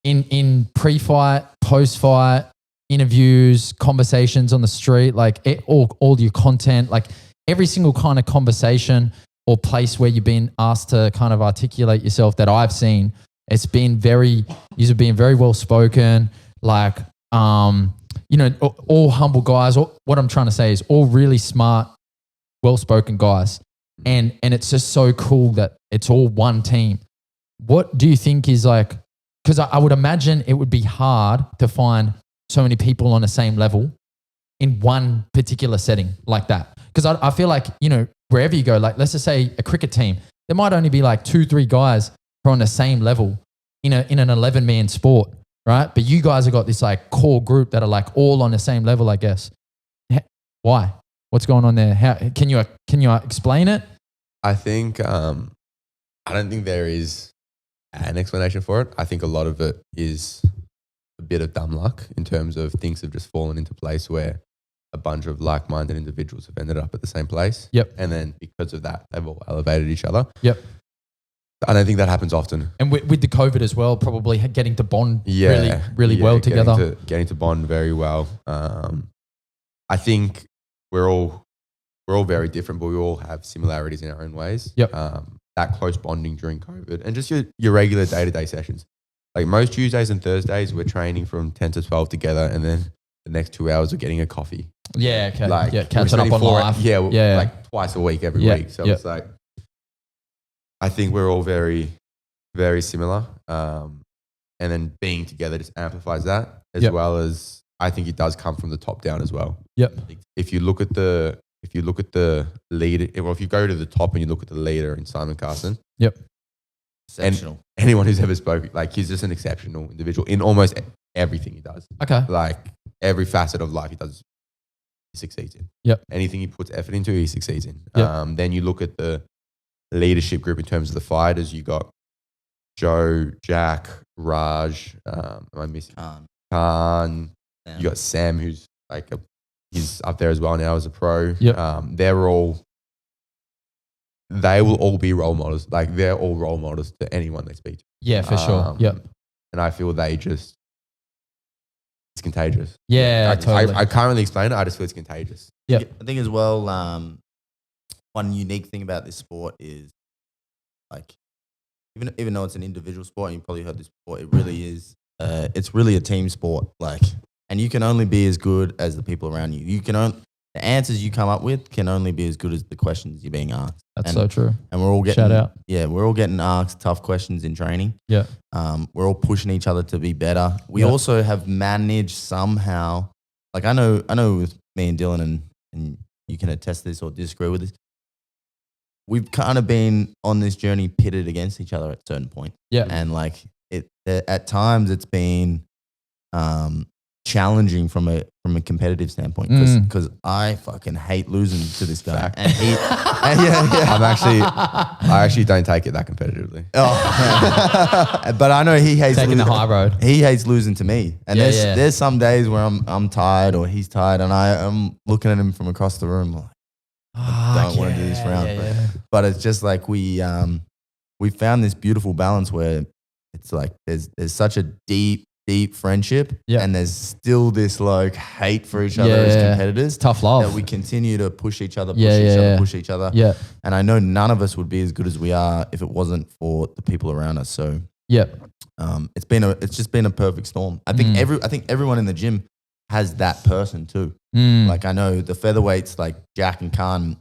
in pre-fight, post-fight, interviews, conversations on the street, like all your content, like every single kind of conversation or place where you've been asked to kind of articulate yourself that I've seen, you've been very well spoken, like, you know, all humble guys. What I'm trying to say is all really smart, well-spoken guys. And it's just so cool that it's all one team. What do you think is like, because I would imagine it would be hard to find so many people on the same level in one particular setting like that. Because I feel like, you know, wherever you go, like let's just say a cricket team, there might only be like 2-3 guys who are on the same level in an 11-man sport, right? But you guys have got this like core group that are like all on the same level, I guess. Why? What's going on there? How can you explain it? I think I don't think there is an explanation for it. I think a lot of it is a bit of dumb luck in terms of things have just fallen into place where a bunch of like-minded individuals have ended up at the same place. Yep. And then because of that, they've all elevated each other. Yep. I don't think that happens often. And with the COVID as well, probably getting to bond really well together. Getting to bond very well. I think we're all very different, but we all have similarities in our own ways. Yep. that close bonding during COVID, and just your regular day-to-day sessions. Like most Tuesdays and Thursdays, we're training from 10 to 12 together, and then the next 2 hours we're getting a coffee. Yeah, okay. Like, catching up on life. Yeah, like twice a week, every week. So it's like, I think we're all very, very similar. And then being together just amplifies that, as well as I think it does come from the top down as well. Yep. If you look at the leader, well, if you go to the top and you look at the leader in Simon Carson. Yep. Exceptional. And anyone who's ever spoken, like he's just an exceptional individual in almost everything he does. Okay. Like every facet of life he does, he succeeds in. Yep. Anything he puts effort into, he succeeds in. Yep. Then you look at the leadership group in terms of the fighters. You got Joe, Jack, Raj. Am I missing? Khan. Yeah. You got Sam, who's like he's up there as well now as a pro. Yep. They will all be role models. Like they're all role models to anyone they speak to. Yeah, for sure. Yep. And I feel it's contagious. Yeah, totally. I can't really explain it. I just feel it's contagious. Yeah. I think as well, one unique thing about this sport is like, even though it's an individual sport, and you probably heard this before, it really is, it's really a team sport. Like, and you can only be as good as the people around you. The answers you come up with can only be as good as the questions you're being asked. That's so true. And we're all getting, shout out. Yeah, we're all getting asked tough questions in training. Yeah. We're all pushing each other to be better. We also have managed somehow, like I know with me and Dylan, and you can attest to this or disagree with this, we've kind of been on this journey pitted against each other at a certain point. Yeah. And like at times it's been challenging from a competitive standpoint because I fucking hate losing to this guy. Fact. And he, I actually don't take it that competitively. But I know he hates taking the high road. He hates losing to me. And there's some days where I'm tired or he's tired, and I'm looking at him from across the room like, I don't want to do this round. Yeah. But it's just like we found this beautiful balance where it's like there's such a deep friendship, and there's still this like hate for each other as competitors. Tough love. That we continue to push each other, push each other. Yeah. And I know none of us would be as good as we are if it wasn't for the people around us. So it's just been a perfect storm. I think everyone in the gym has that person too. Like I know the featherweights, like Jack and Khan,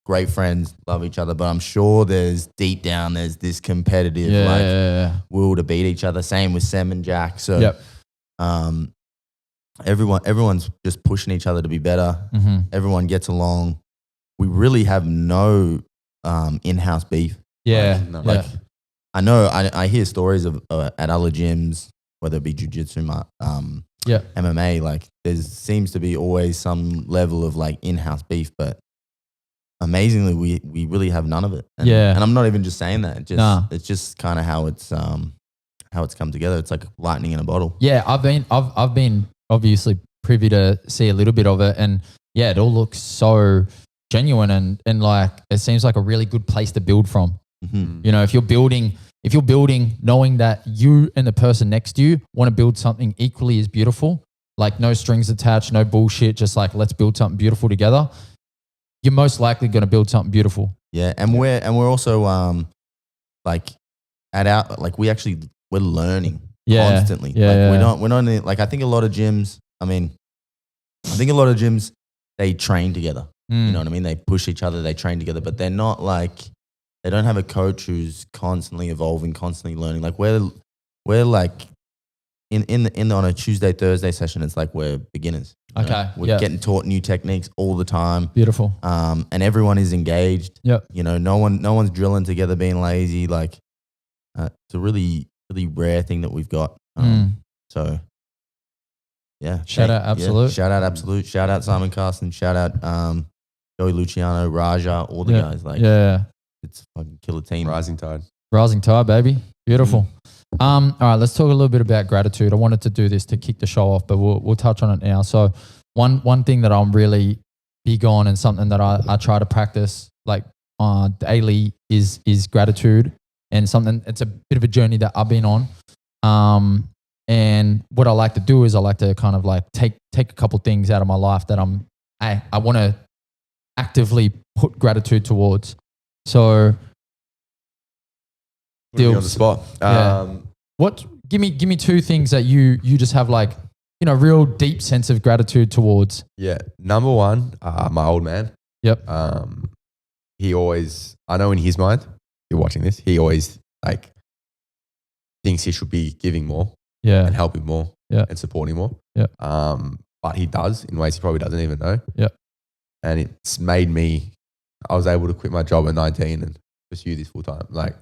great friends, love each other, but I'm sure there's deep down there's this competitive will to beat each other. Same with Sam and Jack. So everyone's just pushing each other to be better. Everyone gets along. We really have no in-house beef. I know I hear stories of at other gyms, whether it be jiu-jitsu, MMA, like there seems to be always some level of like in-house beef, but amazingly we really have none of it. And I'm not even just saying that. It's just kind of how it's come together. It's like lightning in a bottle. Yeah, I've been obviously privy to see a little bit of it, and it all looks so genuine and like it seems like a really good place to build from. You know, if you're building knowing that you and the person next to you want to build something equally as beautiful, like no strings attached, no bullshit, just like let's build something beautiful together, you're most likely going to build something beautiful. Yeah, and we're also like we're learning constantly. We're not in, like I think a lot of gyms they train together. You know what I mean? They push each other, they train together, but they're not like, they don't have a coach who's constantly evolving, constantly learning. Like we're like on a Tuesday, Thursday session, it's like we're beginners. Okay. We're getting taught new techniques all the time. Beautiful. And everyone is engaged. Yep. You know, no one's drilling together, being lazy. Like it's a really, really rare thing that we've got. So shout out Absolute. Shout out Absolute. Shout out Simon Carson. Shout out Joey Luciano, Raja, all the guys. Like it's a fucking killer team. Rising tide, baby. Beautiful. All right, let's talk a little bit about gratitude. I wanted to do this to kick the show off, but we'll touch on it now. So one thing that I'm really big on and something that I try to practice like daily is gratitude, and something, it's a bit of a journey that I've been on. And what I like to do is I like to kind of like take a couple things out of my life that I want to actively put gratitude towards. So Put me on the spot. What? Give me two things that you just have like, you know, real deep sense of gratitude towards. Yeah. Number one, my old man. Yep. He always, I know in his mind, you're watching this, he always like thinks he should be giving more and helping more and supporting more. Yeah. But he does in ways he probably doesn't even know. Yeah. And it's made me, I was able to quit my job at 19 and pursue this full time. Like,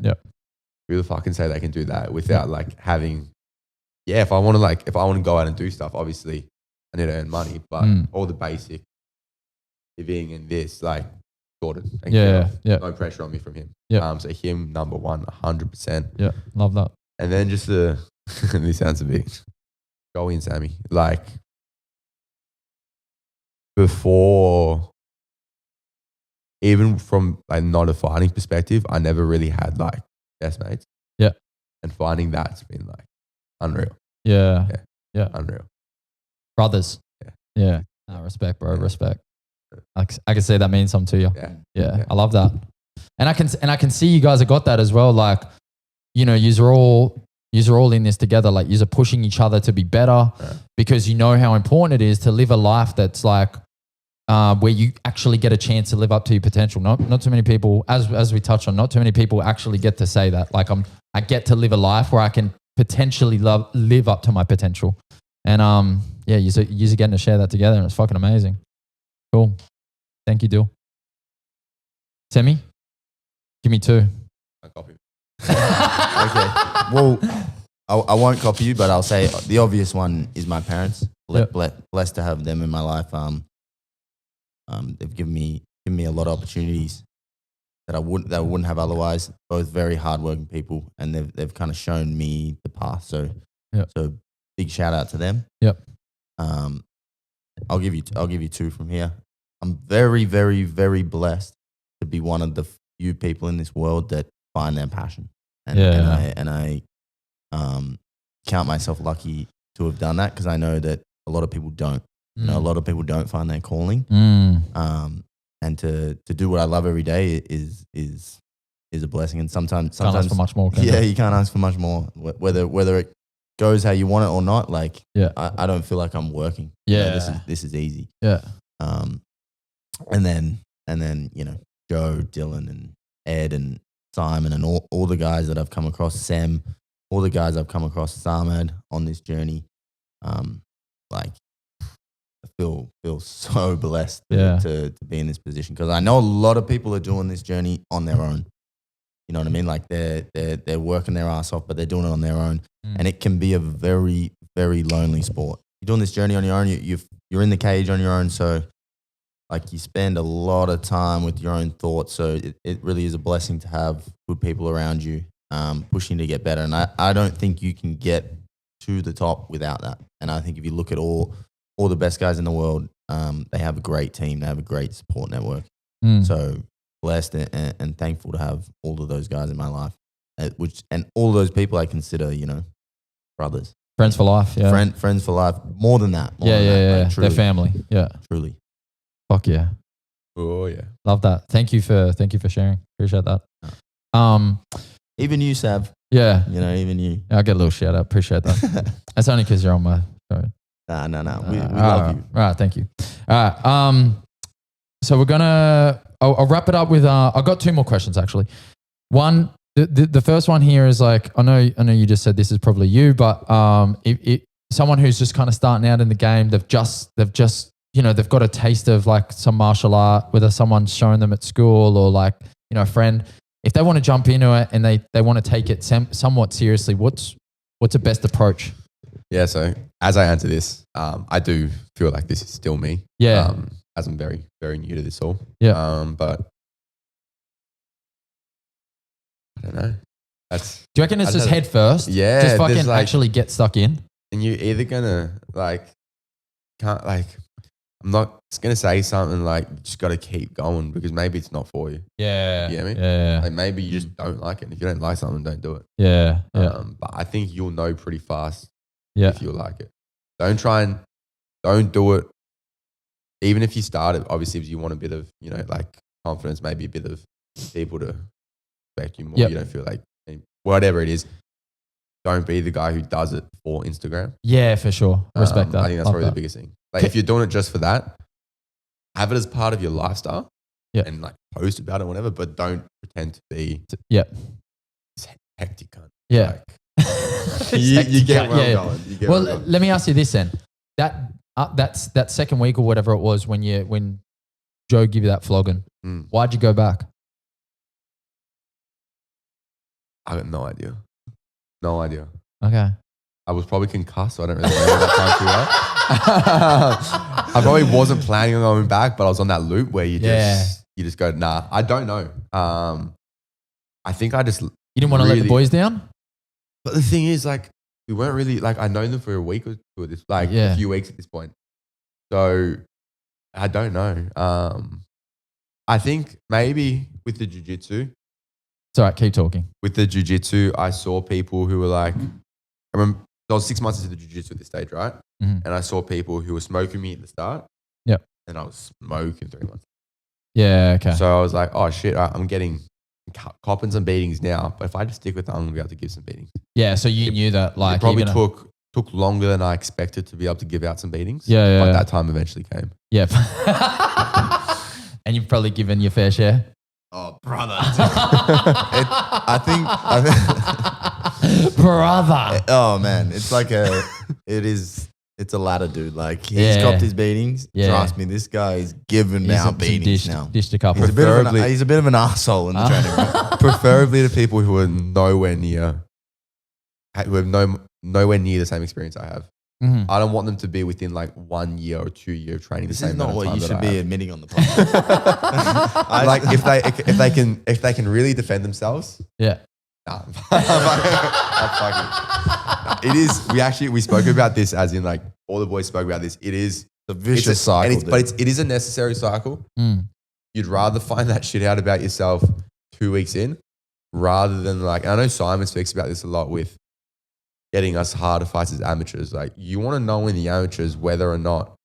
who the fuck can say they can do that without like having, if I want to go out and do stuff, obviously I need to earn money, but all the basic living and this, like, sorted. No pressure on me from him. So him, number one, 100%. Yeah. Love that. And then just this sounds a bit, Joey and Sammy, like before, even from like not a fighting perspective, I never really had like best mates. Yeah. And finding that's been like unreal. Yeah. Unreal. Brothers. Yeah. Respect, bro. Respect. I can see that means something to you. Yeah. I love that. And I can see you guys have got that as well. Like, you know, you're all in this together. Like, you're pushing each other to be better because you know how important it is to live a life that's like where you actually get a chance to live up to your potential. Not too many people, as we touched on, not too many people actually get to say that. Like, I get to live a life where I can potentially live up to my potential. And you're getting to share that together, and it's fucking amazing. Cool. Thank you, Dill. Temi, give me two. I copy. Okay. Well, I won't copy you, but I'll say the obvious one is my parents. Blessed to have them in my life. They've given me a lot of opportunities that I wouldn't have otherwise. Both very hardworking people, and they've kind of shown me the path. So big shout out to them. Yep. I'll give you two from here. I'm very, very, very blessed to be one of the few people in this world that find their passion. And I count myself lucky to have done that, because I know that a lot of people don't. You know, a lot of people don't find their calling. And to do what I love every day is a blessing. And sometimes can't ask for much more. You can't ask for much more. Whether it goes how you want it or not, like I don't feel like I'm working. This is easy. And then you know, Joe, Dylan, and Ed, and Simon, and all the guys that I've come across, Sam, all the guys I've come across, Samad, on this journey. Like, I feel so blessed to be in this position, because I know a lot of people are doing this journey on their own. You know what I mean? Like, they're working their ass off, but they're doing it on their own, and it can be a very, very lonely sport. You're doing this journey on your own. You're in the cage on your own, so like, you spend a lot of time with your own thoughts. So it really is a blessing to have good people around you, pushing to get better. And I don't think you can get to the top without that. And I think if you look at all the best guys in the world, they have a great team. They have a great support network. So blessed and thankful to have all of those guys in my life, and all those people I consider, you know, brothers. Friends for life. Yeah. Friends for life. More than that. Like, truly, their family. Yeah. Truly. Fuck yeah. Oh yeah. Love that. Thank you for sharing. Appreciate that. Even you, Sav. Yeah. You know, even you. I'll get a little shout out. Appreciate that. That's only because you're on my show. No. We love you. All right. Thank you. All right. So we're gonna. I'll wrap it up with. I've got two more questions actually. One. The first one here is like, I know you just said this is probably you, but someone who's just kind of starting out in the game, they've just you know, they've got a taste of like some martial art, whether someone's shown them at school or like, you know, a friend. If they want to jump into it and they want to take it somewhat seriously, what's the best approach? Yeah, so as I answer this, I do feel like this is still me. Yeah. As I'm very, very new to this all. Yeah. But I don't know. Do you reckon it's just head first? Yeah. Just fucking actually get stuck in? And you're either gonna I'm not gonna say something like you just gotta keep going, because maybe it's not for you. Yeah. You know what I mean? Yeah. Like, maybe you just don't like it. And if you don't like something, don't do it. Yeah. But I think you'll know pretty fast if you like it. Don't do it. Even if you start it, obviously, if you want a bit of, you know, like confidence, maybe a bit of people to respect you more. Yep. You don't feel like whatever it is, don't be the guy who does it for Instagram. Yeah, for sure. Respect that. I think that's probably the biggest thing. Like if you're doing it just for that, have it as part of your lifestyle. Yeah. And like post about it, whatever, but don't pretend to be this hectic cunt. Yeah. Like, you get where I'm going. You get Well, where I'm going. let me ask you this then. That second week or whatever it was when Joe gave you that flogging, why'd you go back? I got no idea. No idea. Okay. I was probably concussed, so I don't really remember that time too well. I probably wasn't planning on going back, but I was on that loop where you just go, nah, I don't know. I think I just You didn't want to let the boys down? But the thing is, like, we weren't really, like, I know them for a week or two at this, like, a few weeks at this point. So, I don't know. I think maybe with the jiu-jitsu. It's all right, keep talking. With the jiu-jitsu, I saw people who were like, I remember, I was 6 months into the jiu-jitsu at this stage, right? Mm-hmm. And I saw people who were smoking me at the start. Yep. And I was smoking 3 months. Yeah, okay. So I was like, oh shit, I'm getting copping some beatings now. But if I just stick with that, I'm going to be able to give some beatings. Yeah, so you knew that, like, it probably took longer than I expected to be able to give out some beatings. Yeah. But that time eventually came. Yeah. And you've probably given your fair share. Oh, brother. I think. Brother. Oh, man. It's like it's a ladder, dude. Like, he's copped his beatings. Yeah. Trust me, this guy is giving out beatings now. Dished a couple. He's a bit of an arsehole in the training room. Preferably to people who are nowhere near the same experience I have. Mm-hmm. I don't want them to be within like 1 year or 2 year of training. This the is same not amount of what time you that should I be have. admitting on the podcast. Like if they can really defend themselves. Yeah. Nah. It is. We spoke about this as in like all the boys spoke about this. It is a vicious cycle, but it is a necessary cycle. You'd rather find that shit out about yourself 2 weeks in, rather than like. I know Simon speaks about this a lot with getting us harder fights as amateurs. Like you want to know in the amateurs whether or not.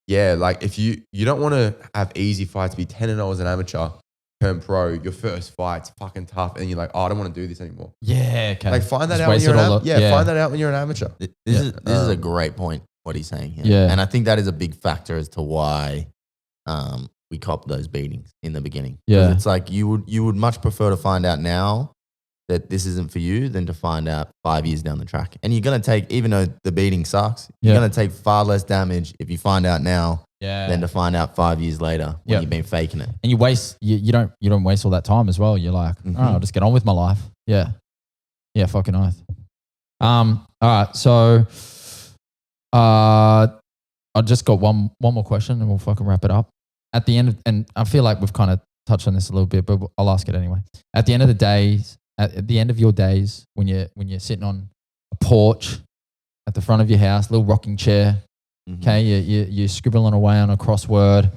Yeah, like if you don't want to have easy fights, be 10-0 as an amateur. Turn pro, your first fight's fucking tough, and you're like, oh, I don't want to do this anymore. Yeah, okay. Like find that Just out when waste you're it all up. find that out when you're an amateur. This is a great point, what he's saying here. Yeah. And I think that is a big factor as to why we cop those beatings in the beginning. Yeah. 'Cause it's like you would much prefer to find out now that this isn't for you than to find out 5 years down the track. And you're going to take, even though the beating sucks, you're going to take far less damage if you find out now than to find out 5 years later when you've been faking it. And you don't waste all that time as well. You're like, oh, I'll just get on with my life. Yeah. Yeah, fucking oath. All right, so I just got one more question and we'll fucking wrap it up. At the end and I feel like we've kind of touched on this a little bit, but I'll ask it anyway. At the end of the days, at the end of your days, when you're sitting on a porch at the front of your house, little rocking chair, okay, you're scribbling away on a crossword,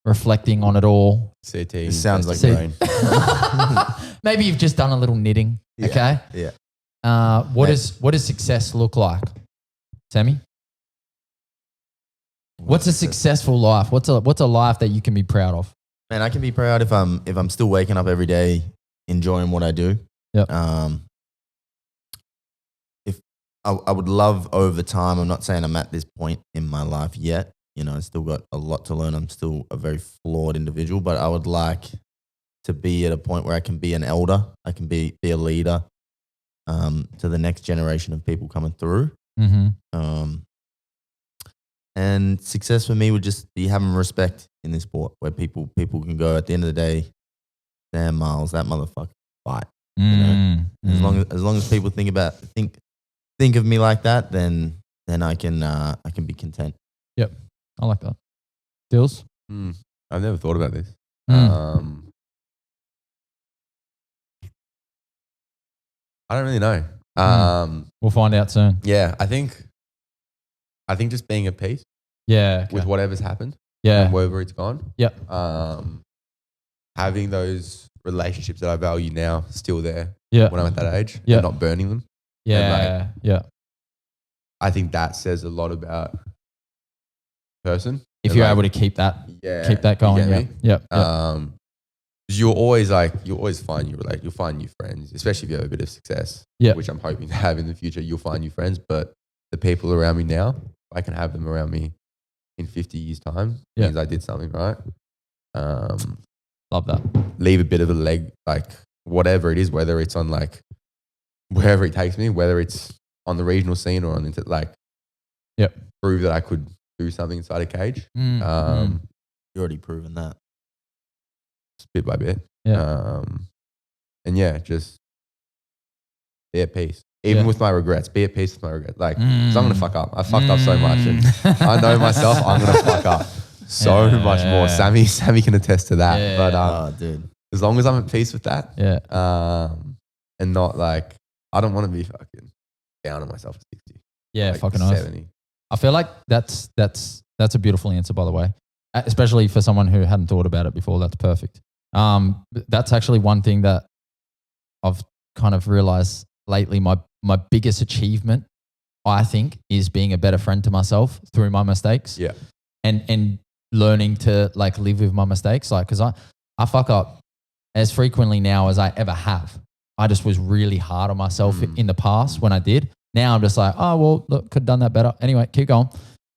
reflecting on it all. CT. It sounds like brain. Maybe you've just done a little knitting, okay? Yeah. What does success look like, Sammy? What's a successful life? What's a life that you can be proud of? Man, I can be proud if I'm still waking up every day, enjoying what I do. Yep. If I would love over time, I'm not saying I'm at this point in my life yet. You know, I still got a lot to learn. I'm still a very flawed individual, but I would like to be at a point where I can be an elder. I can be a leader to the next generation of people coming through. And success for me would just be having respect in this sport where people can go at the end of the day, damn, Marles, that motherfucker fight. You know? As long as people think of me like that, then I can be content. Yep, I like that. Dills? I've never thought about this. I don't really know. We'll find out soon. Yeah, I think just being at peace. Yeah, okay. With whatever's happened. Yeah, and wherever it's gone. Yep. Having those relationships that I value now still there. Yeah. When I'm at that age. Yeah. And not burning them. Yeah. Yeah. I think that says a lot about person. If you're able to keep that going. You get me? Yep. you'll always find you'll find new friends, especially if you have a bit of success. Yeah. Which I'm hoping to have in the future. You'll find new friends, but the people around me now, I can have them around me in 50 years' time. Yeah. Means I did something right. Love that. Leave a bit of a leg, like whatever it is, whether it's on like wherever it takes me, whether it's on the regional scene or on into like, prove that I could do something inside a cage. You've already proven that. Bit by bit. Yeah. And yeah, just be at peace. Even with my regrets, be at peace with my regrets. Like, 'cause I'm going to fuck up. I fucked up so much and I know myself, I'm going to fuck up so much more. Sammy can attest to that. Yeah. But Dude. as long as I'm at peace with that, and not like, I don't want to be fucking down on myself at 60. Yeah, like fucking 70. I feel like that's a beautiful answer, by the way, especially for someone who hadn't thought about it before. That's perfect. That's actually one thing that I've kind of realized lately. My biggest achievement, I think, is being a better friend to myself through my mistakes. Yeah. And learning to like live with my mistakes. Like, cause I fuck up as frequently now as I ever have. I just was really hard on myself in the past when I did. Now I'm just like, oh, well, look, could have done that better. Anyway, keep going.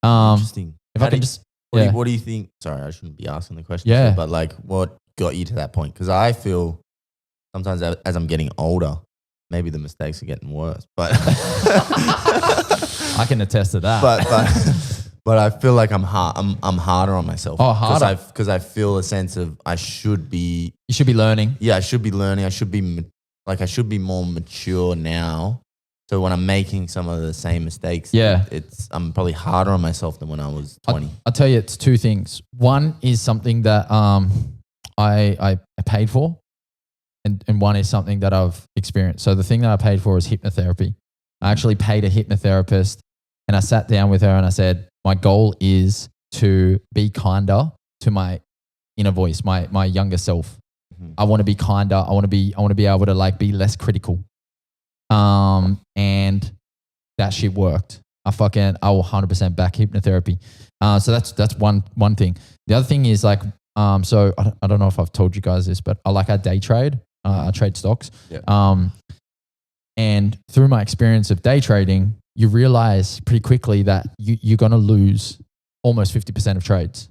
Interesting. If I can just, what do you think? Sorry, I shouldn't be asking the question. Yeah. But like, what got you to that point? Because I feel sometimes as I'm getting older, maybe the mistakes are getting worse. But I can attest to that. But I feel like I'm harder on myself. Oh, harder. Because I feel a sense of I should be. You should be learning. Yeah, I should be learning. I should be more mature now. So when I'm making some of the same mistakes, I'm probably harder on myself than when I was 20. I'll tell you, it's two things. One is something that I paid for, and one is something that I've experienced. So the thing that I paid for is hypnotherapy. I actually paid a hypnotherapist, and I sat down with her and I said, my goal is to be kinder to my inner voice, my younger self. Mm-hmm. I want to be kinder. I want to be able to like be less critical. And that shit worked. I will 100% back hypnotherapy. So that's one thing. The other thing is like, so I don't know if I've told you guys this, but I day trade. I trade stocks. Yeah. And through my experience of day trading, you realize pretty quickly that you're going to lose almost 50% of trades.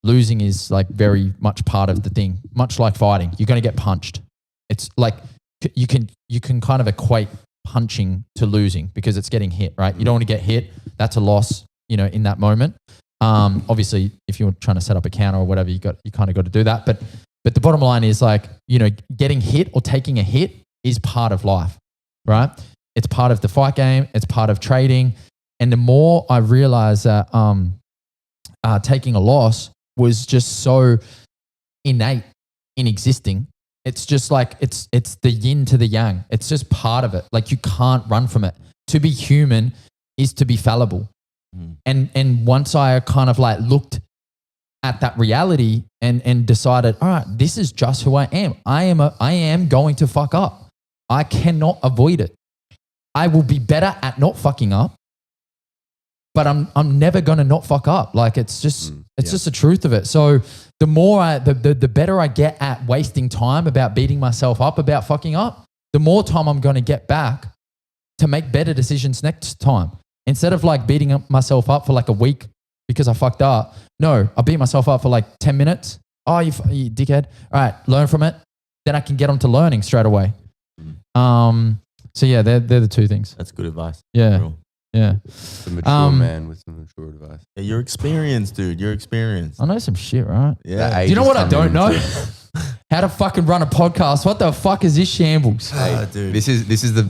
Losing is like very much part of the thing, much like fighting. You're going to get punched. It's like you can kind of equate punching to losing because it's getting hit, right? You don't want to get hit. That's a loss, in that moment. Obviously, if you're trying to set up a counter or whatever, you kind of got to do that. But the bottom line is like, getting hit or taking a hit is part of life, right? It's part of the fight game. It's part of trading. And the more I realized that taking a loss was just so innate in existing. It's just like, it's the yin to the yang. It's just part of it. Like you can't run from it. To be human is to be fallible. And once I kind of like looked at that reality and decided, all right, this is just who I am. I am going to fuck up. I cannot avoid it. I will be better at not fucking up, but I'm never going to not fuck up. Like it's just the truth of it. So the more the better I get at wasting time about beating myself up about fucking up, the more time I'm going to get back to make better decisions next time. Instead of like beating myself up for like a week because I fucked up. No, I beat myself up for like 10 minutes. Oh, you dickhead. All right, learn from it. Then I can get on to learning straight away. So yeah, they're the two things. That's good advice. Yeah. Yeah. The mature man with some mature advice. Yeah, you're experienced, dude. You're experienced. I know some shit, right? Yeah. Do you know what I don't know? How to fucking run a podcast. What the fuck is this shambles? Hey, dude. This is the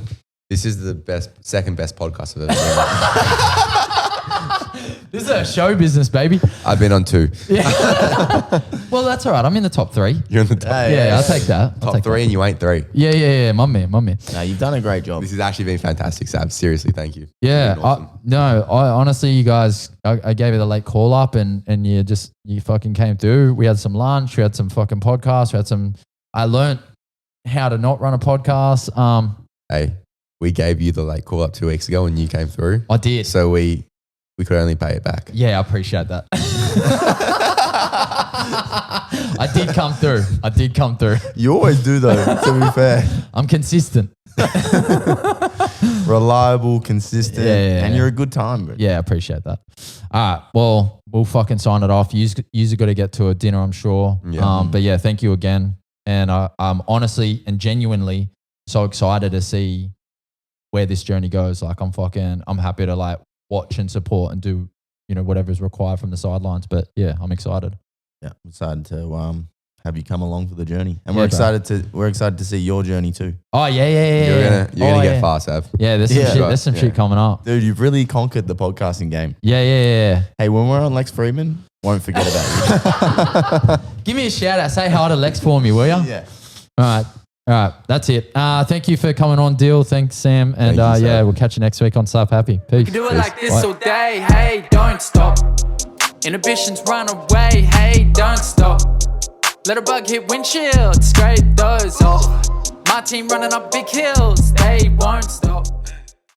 second best podcast I've ever been on. This is a show business, baby. I've been on 2. Yeah. Well, that's all right. I'm in the top 3. You're in the top. Yeah, I'll take that. Top 3 and you ain't 3. Yeah. My man. No, you've done a great job. This has actually been fantastic, Sab. Seriously, thank you. Yeah. Awesome. I honestly, you guys, I gave you the late call up and you fucking came through. We had some lunch. We had some fucking podcasts. I learned how to not run a podcast. Hey, we gave you the late call up 2 weeks ago and you came through. I did. So we could only pay it back. Yeah, I appreciate that. I did come through. You always do though, to be fair. I'm consistent. Reliable, consistent, and you're a good time, bro. Yeah, I appreciate that. All right, well, we'll fucking sign it off. You've got to get to a dinner, I'm sure. Yeah. But yeah, thank you again. And I'm honestly and genuinely so excited to see where this journey goes. Like I'm happy to like watch and support and do, whatever is required from the sidelines. But yeah, I'm excited. Yeah, I'm excited to have you come along for the journey, and we're excited to see your journey too. Oh yeah. You're gonna get far, Sav. Yeah, there's some shit coming up, dude. You've really conquered the podcasting game. Yeah. Hey, when we're on Lex Freeman, won't forget about you. Give me a shout out. Say hi to Lex for me, will you? Yeah. All right. That's it. Thank you for coming on, Dill. Thanks, Sam. And Thank you, Sam. we'll catch you next week on Slaaap Haaapy. Peace. You can do it like this all day, hey, don't stop. Inhibitions run away, hey, don't stop. Let a bug hit windshield, scrape those off. My team running up big hills, they won't stop.